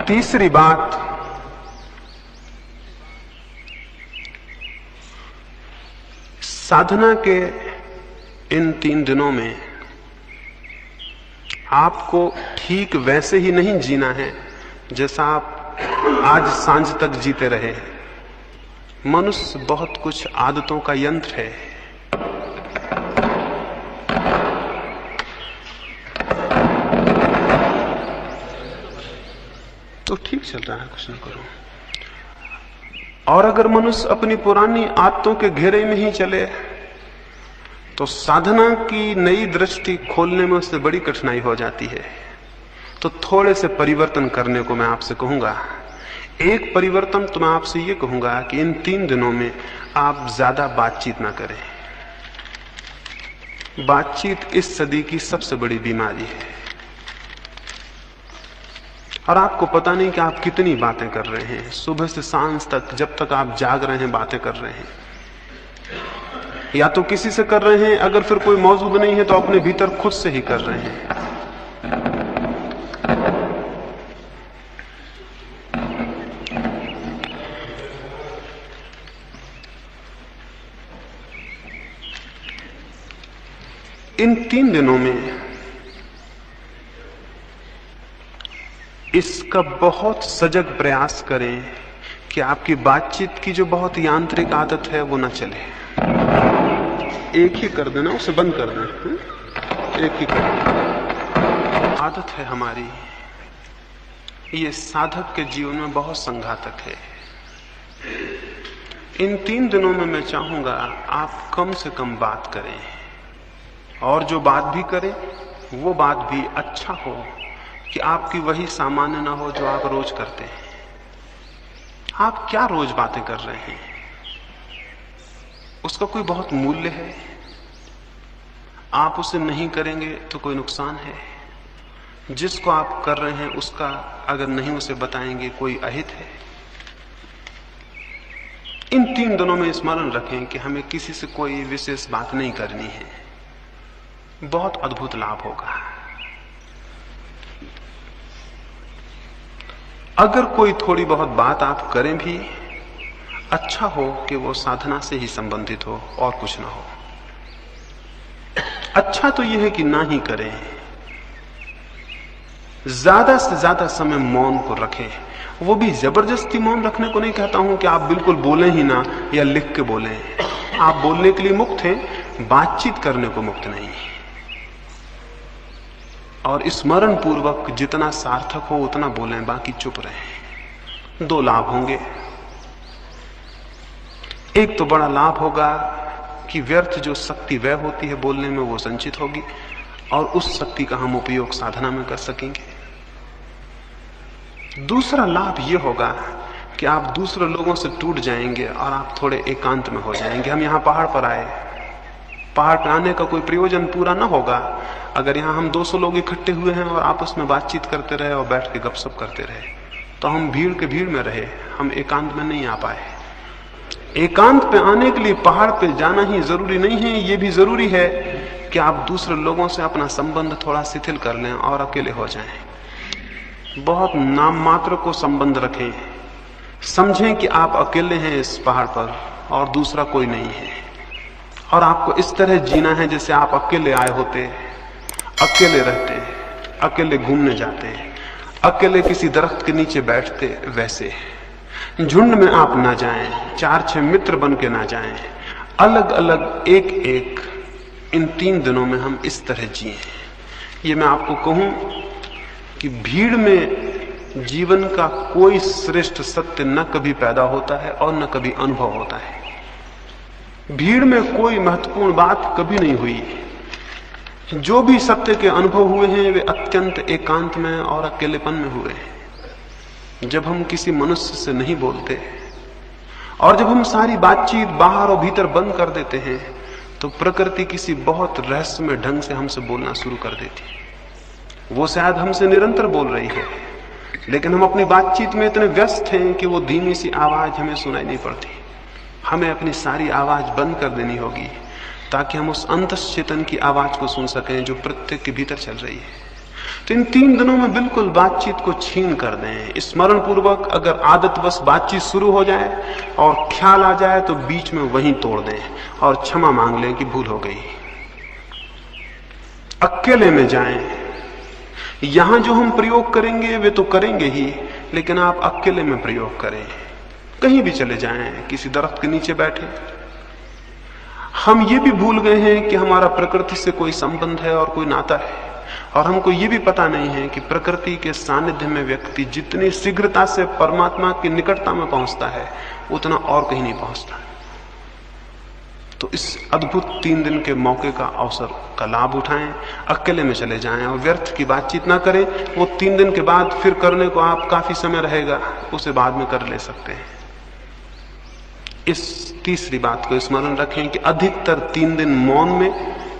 तीसरी बात, साधना के इन 3 दिनों में आपको ठीक वैसे ही नहीं जीना है जैसा आप आज सांझ तक जीते रहे। मनुष्य बहुत कुछ आदतों का यंत्र है। तो ठीक चल रहा है, कुछ नहीं करो। और अगर मनुष्य अपनी पुरानी आदतों के घेरे में ही चले तो साधना की नई दृष्टि खोलने में उससे बड़ी कठिनाई हो जाती है। तो थोड़े से परिवर्तन करने को मैं आपसे कहूंगा। एक परिवर्तन तो मैं आपसे ये कहूंगा कि इन 3 दिनों में आप ज्यादा बातचीत ना करें। बातचीत इस सदी की सबसे बड़ी बीमारी है, और आपको पता नहीं कि आप कितनी बातें कर रहे हैं। सुबह से सांझ तक, जब तक आप जाग रहे हैं, बातें कर रहे हैं। या तो किसी से कर रहे हैं, अगर फिर कोई मौजूद नहीं है तो अपने भीतर खुद से ही कर रहे हैं। इन 3 दिनों में इसका बहुत सजग प्रयास करें कि आपकी बातचीत की जो बहुत यांत्रिक आदत है वो ना चले। एक ही कर देना, उसे बंद कर दें। एक ही कर देना। आदत है हमारी, ये साधक के जीवन में बहुत संघातक है। इन 3 दिनों में मैं चाहूंगा आप कम से कम बात करें, और जो बात भी करें वो बात भी अच्छा हो कि आपकी वही सामान्य ना हो जो आप रोज करते हैं। आप क्या रोज बातें कर रहे हैं, उसका कोई बहुत मूल्य है? आप उसे नहीं करेंगे तो कोई नुकसान है? जिसको आप कर रहे हैं उसका अगर नहीं उसे बताएंगे कोई अहित है? इन 3 दिनों में स्मरण रखें कि हमें किसी से कोई विशेष बात नहीं करनी है। बहुत अद्भुत लाभ होगा। अगर कोई थोड़ी बहुत बात आप करें भी, अच्छा हो कि वो साधना से ही संबंधित हो और कुछ ना हो। अच्छा तो यह है कि ना ही करें। ज्यादा से ज्यादा समय मौन को रखें। वो भी जबरदस्ती मौन रखने को नहीं कहता हूं कि आप बिल्कुल बोलें ही ना या लिख के बोलें। आप बोलने के लिए मुक्त हैं, बातचीत करने को मुक्त नहीं। और स्मरण पूर्वक जितना सार्थक हो उतना बोलें, बाकी चुप रहें। 2 लाभ होंगे। एक तो बड़ा लाभ होगा कि व्यर्थ जो शक्ति व्यय होती है बोलने में वो संचित होगी, और उस शक्ति का हम उपयोग साधना में कर सकेंगे। दूसरा लाभ ये होगा कि आप दूसरे लोगों से टूट जाएंगे और आप थोड़े एकांत में हो जाएंगे। हम यहाँ पहाड़ पर आए, पहाड़ पर आने का कोई प्रयोजन पूरा ना होगा अगर यहाँ हम 200 लोग इकट्ठे हुए हैं और आपस में बातचीत करते रहे और बैठ के गपशप करते रहे, तो हम भीड़ के भीड़ में रहे, हम एकांत में नहीं आ पाए। एकांत पे आने के लिए पहाड़ पे जाना ही जरूरी नहीं है, ये भी जरूरी है कि आप दूसरे लोगों से अपना संबंध थोड़ा शिथिल कर लें और अकेले हो जाएं। बहुत नाम मात्र को संबंध रखें। समझें कि आप अकेले हैं इस पहाड़ पर और दूसरा कोई नहीं है, और आपको इस तरह जीना है जैसे आप अकेले आए होते, अकेले रहते, अकेले घूमने जाते, अकेले किसी दरख्त के नीचे बैठते। वैसे झुंड में आप ना जाएं, 4-6 मित्र बन के ना जाएं, अलग अलग एक एक। इन 3 दिनों में हम इस तरह जिए। ये मैं आपको कहूं कि भीड़ में जीवन का कोई श्रेष्ठ सत्य न कभी पैदा होता है और न कभी अनुभव होता है। भीड़ में कोई महत्वपूर्ण बात कभी नहीं हुई। जो भी सत्य के अनुभव हुए हैं वे अत्यंत एकांत में और अकेलेपन में हुए हैं। जब हम किसी मनुष्य से नहीं बोलते और जब हम सारी बातचीत बाहर और भीतर बंद कर देते हैं, तो प्रकृति किसी बहुत रहस्यमय ढंग से हमसे बोलना शुरू कर देती है। वो शायद हमसे निरंतर बोल रही है, लेकिन हम अपनी बातचीत में इतने व्यस्त हैं कि वो धीमी सी आवाज हमें सुनाई नहीं पड़ती। हमें अपनी सारी आवाज बंद कर देनी होगी ताकि हम उस अंतश्चेतन की आवाज को सुन सकें जो प्रत्येक के भीतर चल रही है। तो इन 3 दिनों में बिल्कुल बातचीत को छीन कर दें। स्मरण पूर्वक अगर आदतवश बातचीत शुरू हो जाए और ख्याल आ जाए तो बीच में वहीं तोड़ दें और क्षमा मांग लें कि भूल हो गई। अकेले में जाएं। यहां जो हम प्रयोग करेंगे वे तो करेंगे ही, लेकिन आप अकेले में प्रयोग करें। कहीं भी चले जाएं, किसी दरख्त के नीचे बैठे। हम ये भी भूल गए हैं कि हमारा प्रकृति से कोई संबंध है और कोई नाता है, और हमको ये भी पता नहीं है कि प्रकृति के सानिध्य में व्यक्ति जितनी शीघ्रता से परमात्मा की निकटता में पहुंचता है उतना और कहीं नहीं पहुंचता। तो इस अद्भुत 3 दिन के मौके का अवसर का लाभ उठाएं, अकेले में चले जाएं और व्यर्थ की बातचीत ना करें। वो 3 दिन के बाद फिर करने को आप काफी समय रहेगा, उसे बाद में कर ले सकते हैं। इस तीसरी बात को स्मरण रखें कि अधिकतर 3 दिन मौन में,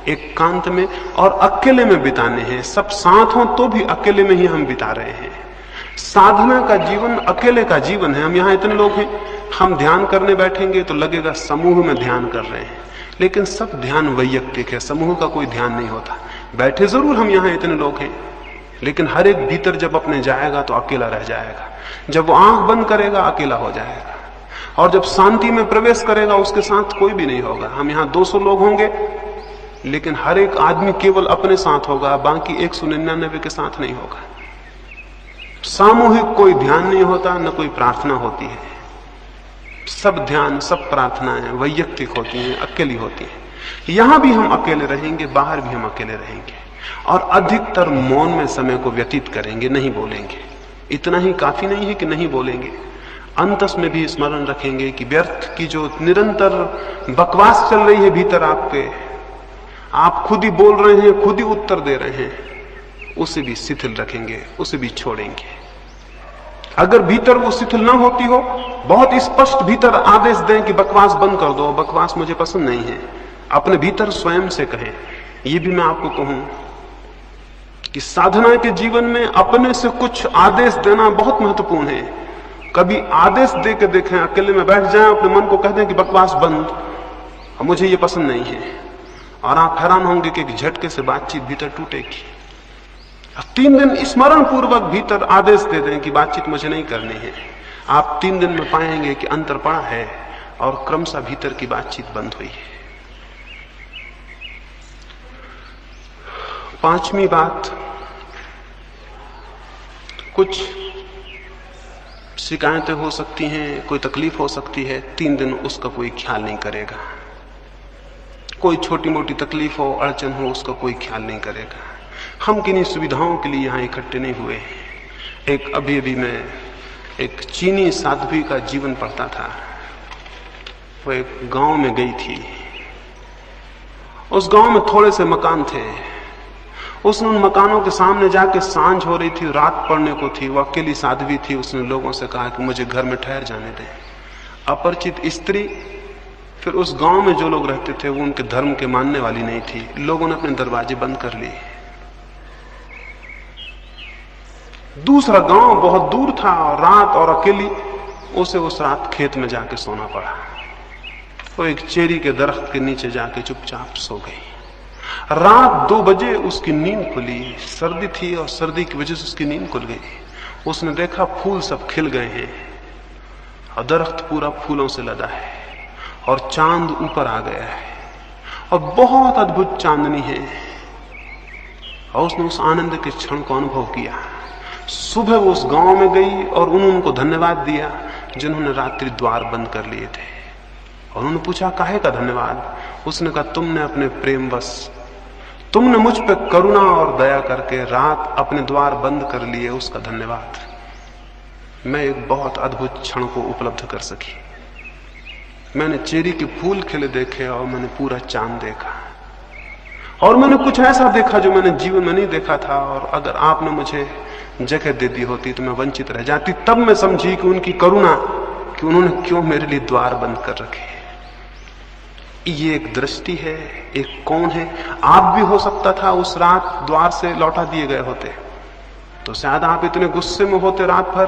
एकांत में और अकेले में बिताने हैं। सब साथ हों तो भी अकेले में ही हम बिता रहे हैं। साधना का जीवन अकेले का जीवन है। हम यहाँ इतने लोग हैं, हम ध्यान करने बैठेंगे तो लगेगा समूह में ध्यान कर रहे हैं, लेकिन सब ध्यान वैयक्तिक है, समूह का कोई ध्यान नहीं होता। बैठे जरूर हम यहाँ इतने लोग हैं, लेकिन हर एक भीतर जब अपने जाएगा तो अकेला रह जाएगा। जब वो आंख बंद करेगा अकेला हो जाएगा, और जब शांति में प्रवेश करेगा उसके साथ कोई भी नहीं होगा। हम यहाँ 200 लोग होंगे, लेकिन हर एक आदमी केवल अपने साथ होगा, बाकी 199 के साथ नहीं होगा। सामूहिक कोई ध्यान नहीं होता, न कोई प्रार्थना होती है। सब ध्यान, सब प्रार्थनाएं वैयक्तिक होती हैं, अकेली होती हैं। यहां भी हम अकेले रहेंगे, बाहर भी हम अकेले रहेंगे, और अधिकतर मौन में समय को व्यतीत करेंगे, नहीं बोलेंगे। इतना ही काफी नहीं है कि नहीं बोलेंगे, अंतस में भी स्मरण रखेंगे कि व्यर्थ की जो निरंतर बकवास चल रही है भीतर आपके, आप खुद ही बोल रहे हैं, खुद ही उत्तर दे रहे हैं, उसे भी शिथिल रखेंगे, उसे भी छोड़ेंगे। अगर भीतर वो शिथिल ना होती हो, बहुत स्पष्ट भीतर आदेश दें कि बकवास बंद कर दो, बकवास मुझे पसंद नहीं है, अपने भीतर स्वयं से कहें। ये भी मैं आपको कहूं कि साधना के जीवन में अपने से कुछ आदेश देना बहुत महत्वपूर्ण है। कभी आदेश दे के देखें, अकेले में बैठ जाएं, अपने मन को कह दें कि बकवास बंद, मुझे ये पसंद नहीं है, और आप हैरान होंगे कि एक झटके से बातचीत भीतर टूटेगी। 3 दिन स्मरण पूर्वक भीतर आदेश दे दें कि बातचीत मुझे नहीं करनी है। आप 3 दिन में पाएंगे कि अंतर पड़ा है और क्रमशः भीतर की बातचीत बंद हुई है। 5वीं बात, कुछ शिकायतें हो सकती हैं, कोई तकलीफ हो सकती है, 3 दिन उसका कोई ख्याल नहीं करेगा। कोई छोटी मोटी तकलीफ हो, अड़चन हो, उसका कोई ख्याल नहीं करेगा। हम किन्हीं सुविधाओं के लिए यहां इकट्ठे नहीं हुए। एक अभी मैं एक चीनी साध्वी का जीवन पढ़ता था। वो एक गांव में गई थी, उस गांव में थोड़े से मकान थे। उसने उन मकानों के सामने जाके, सांझ हो रही थी, रात पड़ने को थी, वो अकेली साध्वी थी। उसने लोगों से कहा कि मुझे घर में ठहर जाने दें। अपरिचित स्त्री, फिर उस गांव में जो लोग रहते थे वो उनके धर्म के मानने वाली नहीं थी। लोगों ने अपने दरवाजे बंद कर लिए। दूसरा गांव बहुत दूर था और रात और अकेली, उसे उस रात खेत में जाके सोना पड़ा। वो एक चेरी के दरख्त के नीचे जाके चुपचाप सो गई। रात 2 बजे उसकी नींद खुली। सर्दी थी और सर्दी की वजह से उसकी नींद खुल गई। उसने देखा फूल सब खिल गए हैं और दरख्त पूरा फूलों से लदा है और चांद ऊपर आ गया है और बहुत अद्भुत चांदनी है। और उसने उस आनंद के क्षण को अनुभव किया। सुबह वो उस गांव में गई और उनको धन्यवाद दिया जिन्होंने रात्रि द्वार बंद कर लिए थे। और उन्होंने पूछा, काहे का धन्यवाद? उसने कहा, तुमने अपने प्रेमवश, तुमने मुझ पे करुणा और दया करके रात अपने द्वार बंद कर लिए, उसका धन्यवाद। मैं एक बहुत अद्भुत क्षण को उपलब्ध कर सकी। मैंने चेरी के फूल खिले देखे और मैंने पूरा चांद देखा, और मैंने कुछ ऐसा देखा जो मैंने जीवन में नहीं देखा था। और अगर आपने मुझे जगह दे दी होती तो मैं वंचित रह जाती। तब मैं समझी कि उनकी करुणा, कि उन्होंने क्यों मेरे लिए द्वार बंद कर रखे। ये एक दृष्टि है, एक कौन है। आप भी हो सकता था उस रात द्वार से लौटा दिए गए होते, तो शायद आप इतने गुस्से में होते रात भर,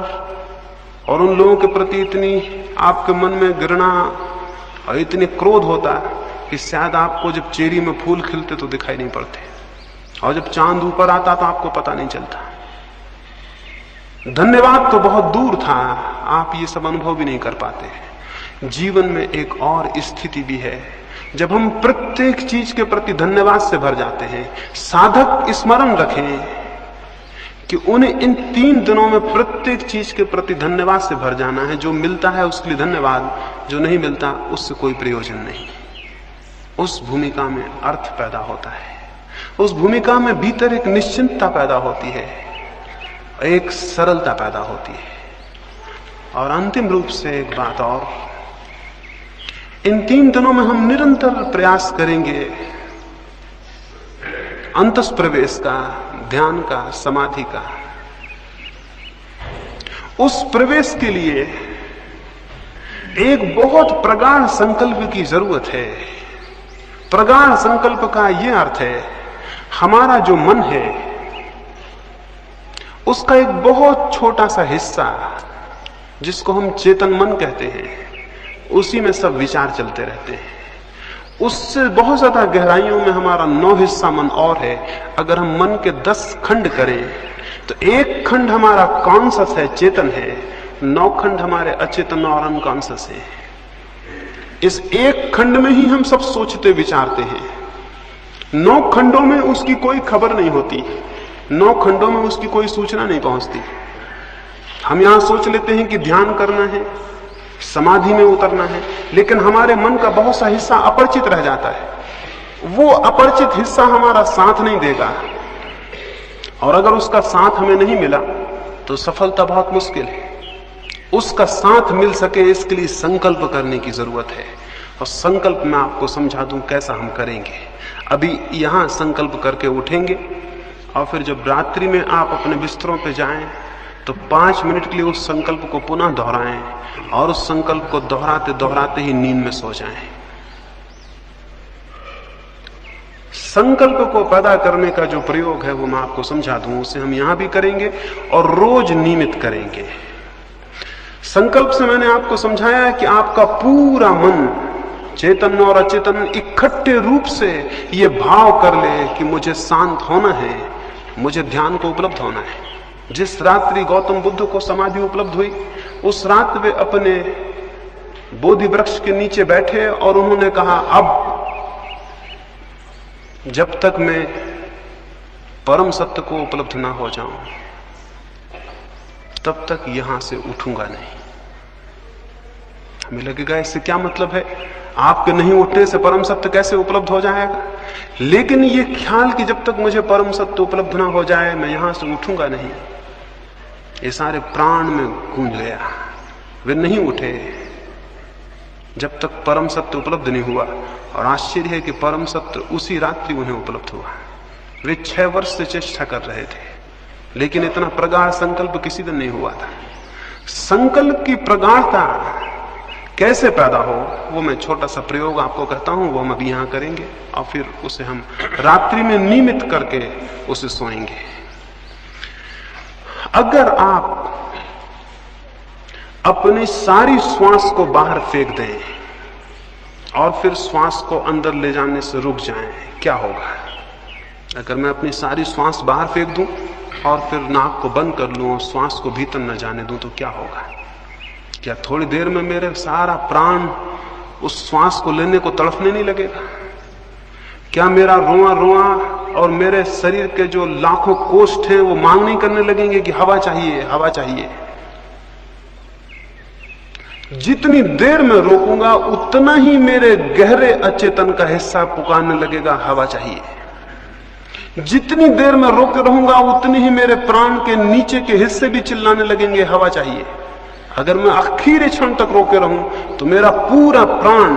और उन लोगों के प्रति इतनी आपके मन में घृणा और इतनी क्रोध होता कि शायद आपको जब चेरी में फूल खिलते तो दिखाई नहीं पड़ते, और जब चांद ऊपर आता तो आपको पता नहीं चलता। धन्यवाद तो बहुत दूर था, आप ये सब अनुभव भी नहीं कर पाते। जीवन में एक और स्थिति भी है जब हम प्रत्येक चीज के प्रति धन्यवाद से भर जाते हैं। साधक स्मरण रखें कि उन्हें इन 3 दिनों में प्रत्येक चीज के प्रति धन्यवाद से भर जाना है। जो मिलता है उसके लिए धन्यवाद, जो नहीं मिलता उससे कोई प्रयोजन नहीं। उस भूमिका में अर्थ पैदा होता है, उस भूमिका में भीतर एक निश्चिंतता पैदा होती है, एक सरलता पैदा होती है। और अंतिम रूप से एक बात और, इन 3 दिनों में हम निरंतर प्रयास करेंगे अंतस प्रवेश का, ध्यान का, समाधि का। उस प्रवेश के लिए एक बहुत प्रगाढ़ संकल्प की जरूरत है। प्रगाढ़ संकल्प का यह अर्थ है, हमारा जो मन है उसका एक बहुत छोटा सा हिस्सा, जिसको हम चेतन मन कहते हैं, उसी में सब विचार चलते रहते हैं। उससे बहुत ज्यादा गहराइयों में हमारा 9 हिस्सा मन और है। अगर हम मन के 10 खंड करें तो एक खंड हमारा कॉन्शस है, चेतन है, 9 खंड हमारे अचेतन और अनकॉन्शस है। इस एक खंड में ही हम सब सोचते विचारते हैं। 9 खंडों में उसकी कोई खबर नहीं होती, 9 खंडों में उसकी कोई सूचना नहीं पहुंचती। हम यहां सोच लेते हैं कि ध्यान करना है, समाधि में उतरना है, लेकिन हमारे मन का बहुत सा हिस्सा अपरिचित रह जाता है। वो अपरिचित हिस्सा हमारा साथ नहीं देगा, और अगर उसका साथ हमें नहीं मिला तो सफलता बहुत मुश्किल है। उसका साथ मिल सके इसके लिए संकल्प करने की जरूरत है, और संकल्प मैं आपको समझा दूं कैसा हम करेंगे। अभी यहां संकल्प करके उठेंगे, और फिर जब रात्रि में आप अपने बिस्तरों पे जाएं तो 5 मिनट के लिए उस संकल्प को पुनः दोहराएं, और उस संकल्प को दोहराते दोहराते ही नींद में सो जाएं। संकल्प को पैदा करने का जो प्रयोग है वो मैं आपको समझा दूं, उसे हम यहां भी करेंगे और रोज नियमित करेंगे। संकल्प से मैंने आपको समझाया कि आपका पूरा मन, चेतन और अचेतन, इकट्ठे रूप से ये भाव कर ले कि मुझे शांत होना है, मुझे ध्यान को उपलब्ध होना है। जिस रात्रि गौतम बुद्ध को समाधि उपलब्ध हुई, उस रात वे अपने बोधि वृक्ष के नीचे बैठे और उन्होंने कहा, अब जब तक मैं परम सत्य को उपलब्ध ना हो जाऊं तब तक यहां से उठूंगा नहीं। हमें लगेगा इससे क्या मतलब है, आपके नहीं उठने से परम सत्य कैसे उपलब्ध हो जाएगा? लेकिन ये ख्याल कि जब तक मुझे परम सत्य उपलब्ध ना हो जाए मैं यहां से उठूंगा नहीं, ये सारे प्राण में गूंज गया। वे नहीं उठे जब तक परम सत्य उपलब्ध नहीं हुआ, और आश्चर्य है कि परम सत्य उसी रात्रि उन्हें उपलब्ध हुआ। वे 6 वर्ष से चेष्टा कर रहे थे, लेकिन इतना प्रगाढ़ संकल्प किसी दिन नहीं हुआ था। संकल्प की प्रगाढ़ता कैसे पैदा हो, वो मैं छोटा सा प्रयोग आपको कहता हूं, वो हम अभी यहां करेंगे, और फिर उसे हम रात्रि में नियमित करके उसे सोएंगे। अगर आप अपनी सारी श्वास को बाहर फेंक दें और फिर श्वास को अंदर ले जाने से रुक जाएं, क्या होगा? अगर मैं अपनी सारी श्वास बाहर फेंक दूं और फिर नाक को बंद कर लूं और श्वास को भीतर न जाने दूं तो क्या होगा? क्या थोड़ी देर में मेरे सारा प्राण उस श्वास को लेने को तड़फने नहीं लगेगा? क्या मेरा रोआ रोआ और मेरे शरीर के जो लाखों कोष्ठ हैं वो मांग नहीं करने लगेंगे कि हवा चाहिए, हवा चाहिए? जितनी देर में रोकूंगा उतना ही मेरे गहरे अचेतन का हिस्सा पुकारने लगेगा, हवा चाहिए। जितनी देर में रोके रहूंगा उतनी ही मेरे प्राण के नीचे के हिस्से भी चिल्लाने लगेंगे, हवा चाहिए। अगर मैं आखिरी क्षण तक रोके रहूं तो मेरा पूरा प्राण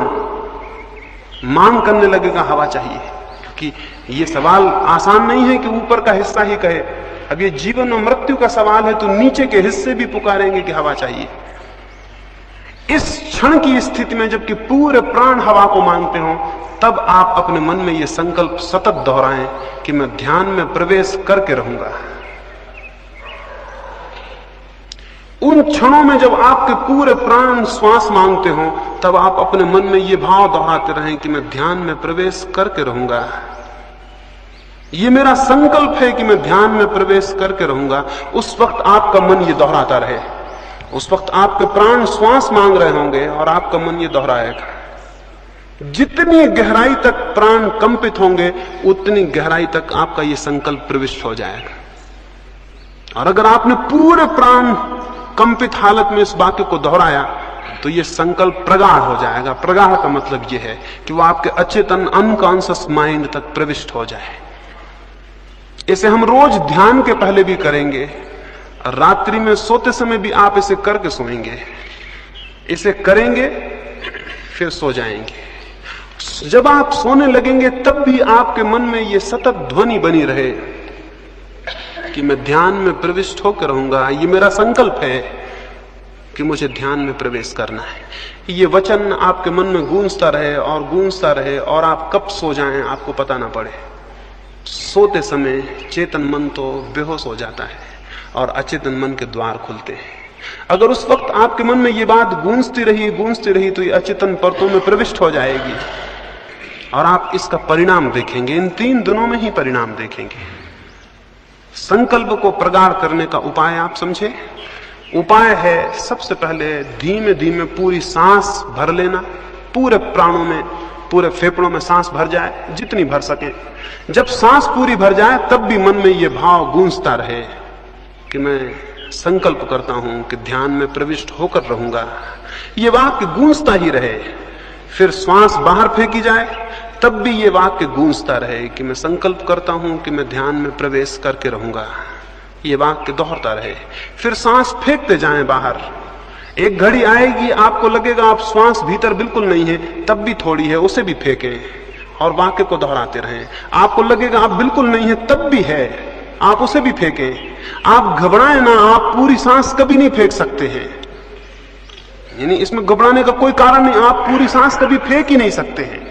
मांग करने लगेगा, हवा चाहिए। क्योंकि ये सवाल आसान नहीं है कि ऊपर का हिस्सा ही कहे। अब ये जीवन और मृत्यु का सवाल है तो नीचे के हिस्से भी पुकारेंगे कि हवा चाहिए। इस क्षण की स्थिति में जबकि पूरे प्राण हवा को मांगते हो, तब आप अपने मन में यह संकल्प सतत दोहराएं कि मैं ध्यान में प्रवेश करके रहूंगा। उन क्षणों में जब आपके पूरे प्राण श्वास मांगते हो, तब आप अपने मन में यह भाव दोहराते रहें कि मैं ध्यान में प्रवेश करके रहूंगा। यह मेरा संकल्प है कि मैं ध्यान में प्रवेश करके रहूंगा। उस वक्त आपका मन यह दोहराता रहे। उस वक्त आपके प्राण श्वास मांग रहे होंगे और आपका मन ये दोहराएगा। जितनी गहराई तक प्राण कंपित होंगे उतनी गहराई तक आपका ये संकल्प प्रविष्ट हो जाएगा। और अगर आपने पूरे प्राण कंपित हालत में इस वाक्य को दोहराया तो ये संकल्प प्रगाढ़ हो जाएगा। प्रगाढ़ का मतलब यह है कि वो आपके अचेतन अनकॉन्शियस माइंड तक प्रविष्ट हो जाए। इसे हम रोज ध्यान के पहले भी करेंगे, रात्रि में सोते समय भी आप इसे करके सोएंगे। इसे करेंगे, फिर सो जाएंगे। जब आप सोने लगेंगे तब भी आपके मन में ये सतत ध्वनि बनी रहे कि मैं ध्यान में प्रविष्ट होकर रहूंगा, ये मेरा संकल्प है कि मुझे ध्यान में प्रवेश करना है। ये वचन आपके मन में गूंजता रहे और गूंजता रहे, और आप कब सो जाएं आपको पता ना पड़े। सोते समय चेतन मन तो बेहोश हो जाता है और अचेतन मन के द्वार खुलते हैं। अगर उस वक्त आपके मन में ये बात गूंजती रही तो ये अचेतन परतों में प्रविष्ट हो जाएगी और आप इसका परिणाम देखेंगे। इन 3 दिनों में ही परिणाम देखेंगे। संकल्प को प्रगाढ़ करने का उपाय आप समझे। उपाय है सबसे पहले धीमे धीमे पूरी सांस भर लेना, पूरे प्राणों में, पूरे फेफड़ों में सांस भर जाए जितनी भर सके। जब सांस पूरी भर जाए तब भी मन में ये भाव गूंजता रहे कि मैं संकल्प करता हूं कि ध्यान में प्रविष्ट होकर रहूंगा। ये वाक्य गूंजता ही रहे। फिर श्वास बाहर फेंकी जाए तब भी ये वाक्य गूंजता रहे कि मैं संकल्प करता हूं कि मैं ध्यान में प्रवेश करके रहूंगा। ये वाक्य दोहरता रहे। फिर सांस फेंकते जाएं बाहर। एक घड़ी आएगी आपको लगेगा आप श्वास भीतर बिल्कुल नहीं है, तब भी थोड़ी है, उसे भी फेंकें और वाक्य को दोहराते रहें। आपको लगेगा आप बिल्कुल नहीं है, तब भी है, आप उसे भी फेंकें। आप घबराएं ना, आप पूरी सांस कभी नहीं फेंक सकते हैं। यानी इसमें घबराने का कोई कारण नहीं, आप पूरी सांस कभी फेंक ही नहीं सकते हैं।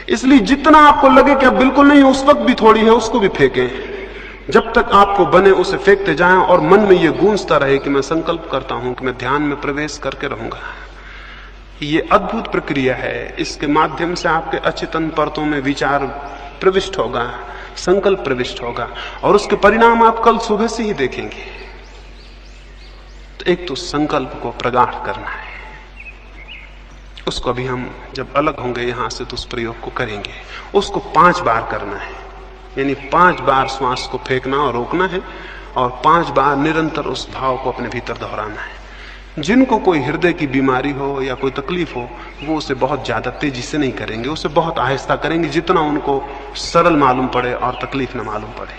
इसलिए जितना आपको लगे कि आप बिल्कुल नहीं है, उस वक्त भी थोड़ी है, उसको भी फेंकें। जब तक आपको बने उसे फेंकते जाएं और मन में ये गूंजता रहे कि मैं संकल्प करता हूं कि मैं ध्यान में प्रवेश करके रहूंगा। ये अद्भुत प्रक्रिया है। इसके माध्यम से आपके अचेतन परतों में विचार प्रविष्ट होगा, संकल्प प्रविष्ट होगा और उसके परिणाम आप कल सुबह से ही देखेंगे। तो एक तो संकल्प को प्रगाढ़ करना है, उसको अभी हम जब अलग होंगे यहां से तो उस प्रयोग को करेंगे। उसको 5 बार करना है, यानी 5 बार श्वास को फेंकना और रोकना है और 5 बार निरंतर उस भाव को अपने भीतर दोहराना है। जिनको कोई हृदय की बीमारी हो या कोई तकलीफ हो वो उसे बहुत ज्यादा तेजी से नहीं करेंगे, उसे बहुत आहिस्ता करेंगे, जितना उनको सरल मालूम पड़े और तकलीफ न मालूम पड़े।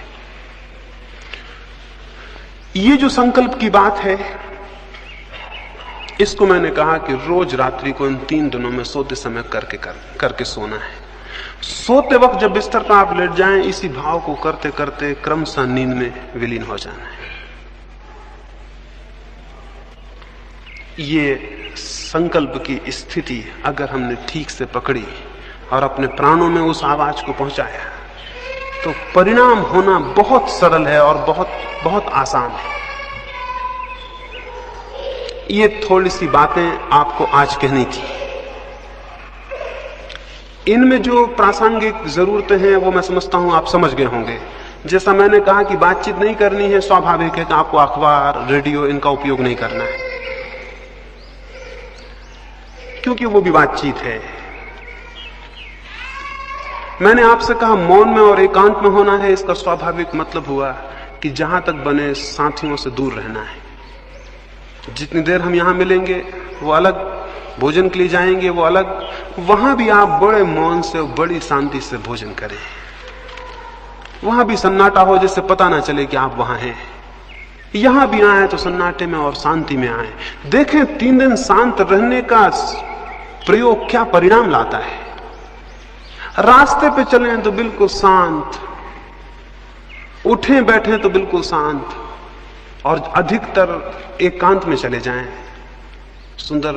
ये जो संकल्प की बात है, इसको मैंने कहा कि रोज रात्रि को इन 3 दिनों में सोते समय करके सोना है। सोते वक्त जब बिस्तर पर आप लेट जाएं, इसी भाव को करते करते क्रमशः नींद में विलीन हो जाना है। ये संकल्प की स्थिति अगर हमने ठीक से पकड़ी और अपने प्राणों में उस आवाज को पहुंचाया तो परिणाम होना बहुत सरल है और बहुत बहुत आसान है। ये थोड़ी सी बातें आपको आज कहनी थी। इनमें जो प्रासंगिक जरूरतें हैं वो मैं समझता हूं आप समझ गए होंगे। जैसा मैंने कहा कि बातचीत नहीं करनी है, स्वाभाविक है कि आपको अखबार, रेडियो इनका उपयोग नहीं करना है, क्योंकि वो भी बातचीत है। मैंने आपसे कहा मौन में और एकांत में होना है। इसका स्वाभाविक मतलब हुआ कि जहां तक बने साथियों से दूर रहना है। जितनी देर हम यहां मिलेंगे वो अलग, भोजन के लिए जाएंगे वो अलग, वहां भी आप बड़े मौन से और बड़ी शांति से भोजन करें। वहां भी सन्नाटा हो, जिससे पता ना चले कि आप वहां हैं। यहां भी आए तो सन्नाटे में और शांति में आए। देखें 3 दिन शांत रहने का प्रयोग क्या परिणाम लाता है। रास्ते पे चलें तो बिल्कुल शांत, उठें बैठें तो बिल्कुल शांत, और अधिकतर एकांत में चले जाएं। सुंदर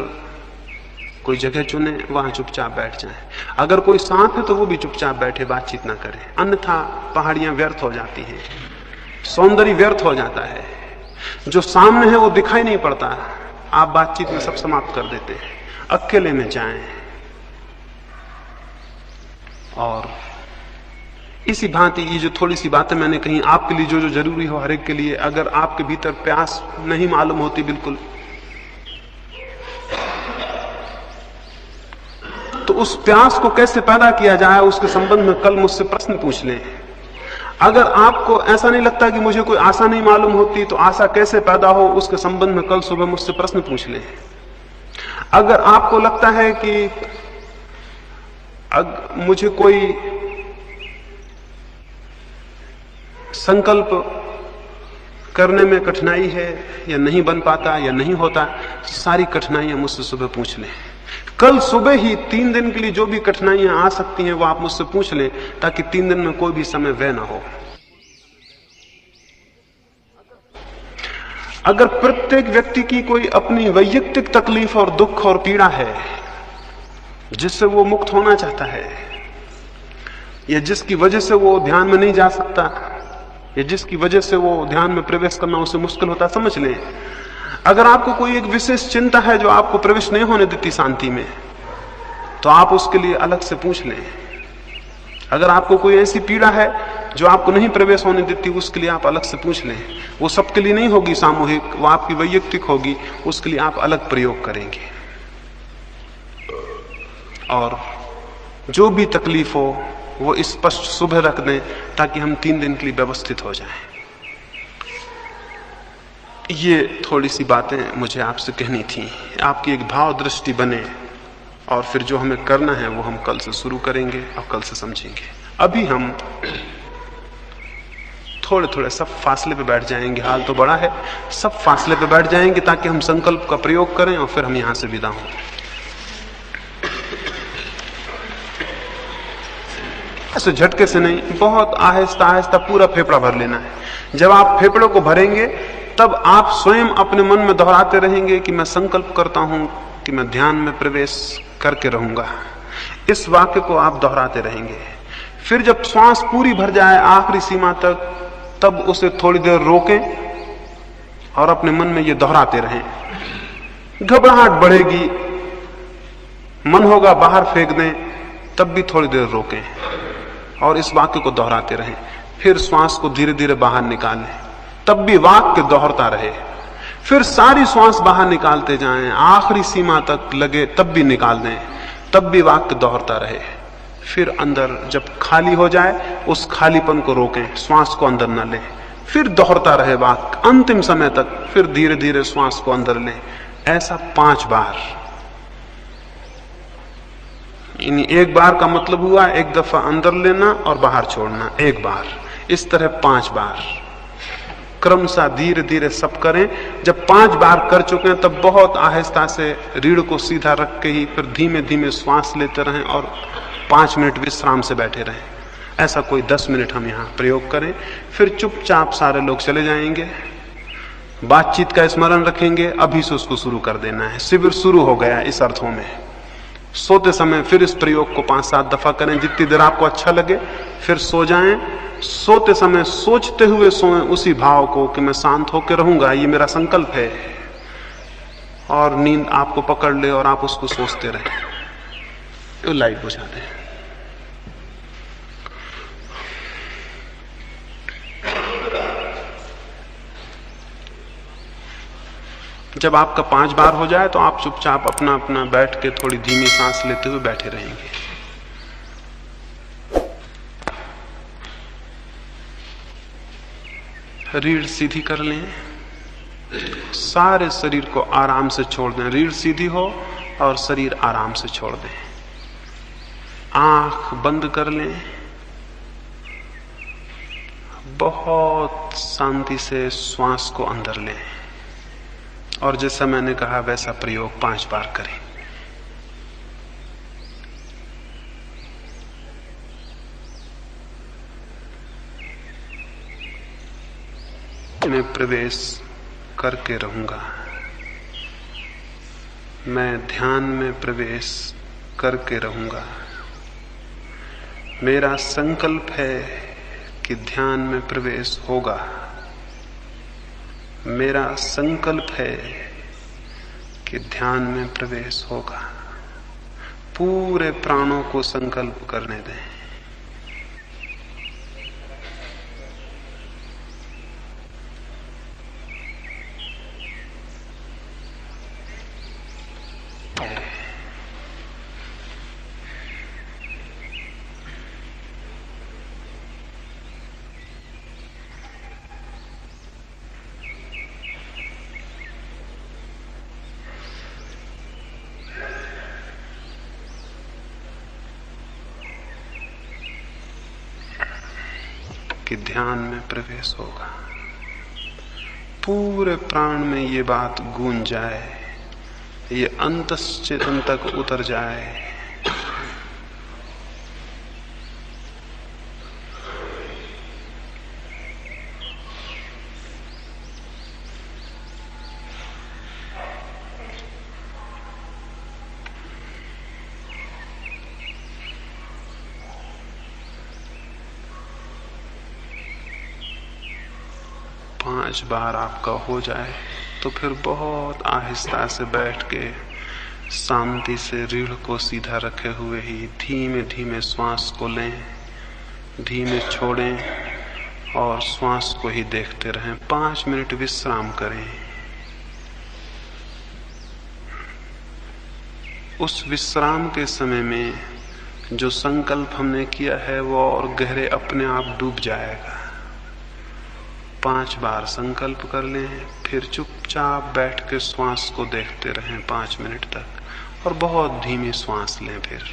कोई जगह चुने, वहां चुपचाप बैठ जाएं। अगर कोई साथ है तो वो भी चुपचाप बैठे, बातचीत ना करें, अन्यथा पहाड़ियां व्यर्थ हो जाती हैं, सौंदर्य व्यर्थ हो जाता है। जो सामने है वो दिखाई नहीं पड़ता, आप बातचीत में सब समाप्त कर देते हैं। अकेले में जाएं और इसी भांति ये जो थोड़ी सी बातें मैंने कही आपके लिए, जो जरूरी हो हर एक के लिए, अगर आपके भीतर प्यास नहीं मालूम होती बिल्कुल, तो उस प्यास को कैसे पैदा किया जाए उसके संबंध में कल मुझसे प्रश्न पूछ लें। अगर आपको ऐसा नहीं लगता कि मुझे कोई आशा नहीं मालूम होती, तो आशा कैसे पैदा हो उसके संबंध में कल सुबह मुझसे प्रश्न पूछ लें। अगर आपको लगता है कि मुझे कोई संकल्प करने में कठिनाई है या नहीं बन पाता या नहीं होता, सारी कठिनाइयां मुझसे सुबह पूछ लें। कल सुबह ही 3 दिन के लिए जो भी कठिनाइयां आ सकती हैं वो आप मुझसे पूछ लें, ताकि 3 दिन में कोई भी समय व्यय ना हो। अगर प्रत्येक व्यक्ति की कोई अपनी वैयक्तिक तकलीफ और दुख और पीड़ा है जिससे वो मुक्त होना चाहता है, या जिसकी वजह से वो ध्यान में नहीं जा सकता, या जिसकी वजह से वो ध्यान में प्रवेश करना उसे मुश्किल होता, समझ लें, अगर आपको कोई एक विशेष चिंता है जो आपको प्रवेश नहीं होने देती शांति में, तो आप उसके लिए अलग से पूछ लें। अगर आपको कोई ऐसी पीड़ा है जो आपको नहीं प्रवेश होने देती, उसके लिए आप अलग से पूछ लें। वो सबके लिए नहीं होगी सामूहिक, वो आपकी वैयक्तिक होगी, उसके लिए आप अलग प्रयोग करेंगे। और जो भी तकलीफ हो वो स्पष्ट सुबह रख दें, ताकि हम 3 दिन के लिए व्यवस्थित हो जाएं। ये थोड़ी सी बातें मुझे आपसे कहनी थी, आपकी एक भाव दृष्टि बने, और फिर जो हमें करना है वो हम कल से शुरू करेंगे और कल से समझेंगे। अभी हम थोड़े थोड़े सब फासले पे बैठ जाएंगे, हाल तो बड़ा है, सब फासले पे बैठ जाएंगे ताकि हम संकल्प का प्रयोग करें और फिर हम यहां से विदा हों। ऐसे झटके से नहीं, बहुत आहिस्ता आहिस्ता पूरा फेफड़ा भर लेना है। जब आप फेफड़ों को भरेंगे तब आप स्वयं अपने मन में दोहराते रहेंगे कि मैं संकल्प करता हूं कि मैं ध्यान में प्रवेश करके रहूंगा। इस वाक्य को आप दोहराते रहेंगे। फिर जब श्वास पूरी भर जाए आखिरी सीमा तक, तब उसे थोड़ी देर रोकें और अपने मन में ये दोहराते रहें। घबराहट बढ़ेगी, मन होगा बाहर फेंक दें, तब भी थोड़ी देर रोकें और इस वाक्य को दोहराते रहें। फिर श्वास को धीरे धीरे बाहर निकालें, तब भी वाक्य दोहरता रहे। फिर सारी श्वास बाहर निकालते जाएं, आखिरी सीमा तक लगे तब भी निकाल दें, तब भी वाक्य दोहरता रहे। फिर अंदर जब खाली हो जाए उस खालीपन को रोकें, श्वास को अंदर न लें, फिर दोहरता रहे वाक्य अंतिम समय तक। फिर धीरे धीरे श्वास को अंदर लें। ऐसा 5 बार। एक बार का मतलब हुआ एक दफा अंदर लेना और बाहर छोड़ना, एक बार। इस तरह 5 बार क्रमशः धीरे धीरे सब करें। जब 5 बार कर चुके हैं तब बहुत आहिस्ता से रीढ़ को सीधा रख के ही फिर धीमे धीमे श्वास लेते रहें और 5 मिनट विश्राम से बैठे रहें। ऐसा कोई 10 मिनट हम यहाँ प्रयोग करें। फिर चुपचाप सारे लोग चले जाएंगे, बातचीत का स्मरण रखेंगे, अभी से उसको शुरू कर देना है। शिविर शुरू हो गया इस अर्थों में। सोते समय फिर इस प्रयोग को 5-7 दफा करें, जितनी देर आपको अच्छा लगे। फिर सो जाएं। सोते समय सोचते हुए सोएं उसी भाव को कि मैं शांत होकर रहूंगा, ये मेरा संकल्प है, और नींद आपको पकड़ ले और आप उसको सोचते रहें। लाइट बुझा दें। जब आपका 5 बार हो जाए तो आप चुपचाप अपना अपना बैठ के थोड़ी धीमी सांस लेते हुए बैठे रहेंगे। रीढ़ सीधी कर लें, सारे शरीर को आराम से छोड़ दें। रीढ़ सीधी हो और शरीर आराम से छोड़ दें। आंख बंद कर लें, बहुत शांति से श्वास को अंदर लें, और जैसा मैंने कहा वैसा प्रयोग 5 बार करें। मैं प्रवेश करके रहूंगा, मैं ध्यान में प्रवेश करके रहूंगा। मेरा संकल्प है कि ध्यान में प्रवेश होगा। मेरा संकल्प है कि ध्यान में प्रवेश होगा। पूरे प्राणों को संकल्प करने दें। कि ध्यान में प्रवेश होगा। पूरे प्राण में ये बात गूंज जाए ये अंतश्चेतन तक उतर जाए। पांच बार आपका हो जाए तो फिर बहुत आहिस्ता से बैठ के शांति से रीढ़ को सीधा रखे हुए ही धीमे धीमे श्वास को लें, धीमे छोड़ें और श्वास को ही देखते रहें। 5 मिनट विश्राम करें। उस विश्राम के समय में जो संकल्प हमने किया है वो और गहरे अपने आप डूब जाएगा। 5 बार संकल्प कर लें, फिर चुपचाप बैठ के श्वास को देखते रहें 5 मिनट तक और बहुत धीमी श्वास लें। फिर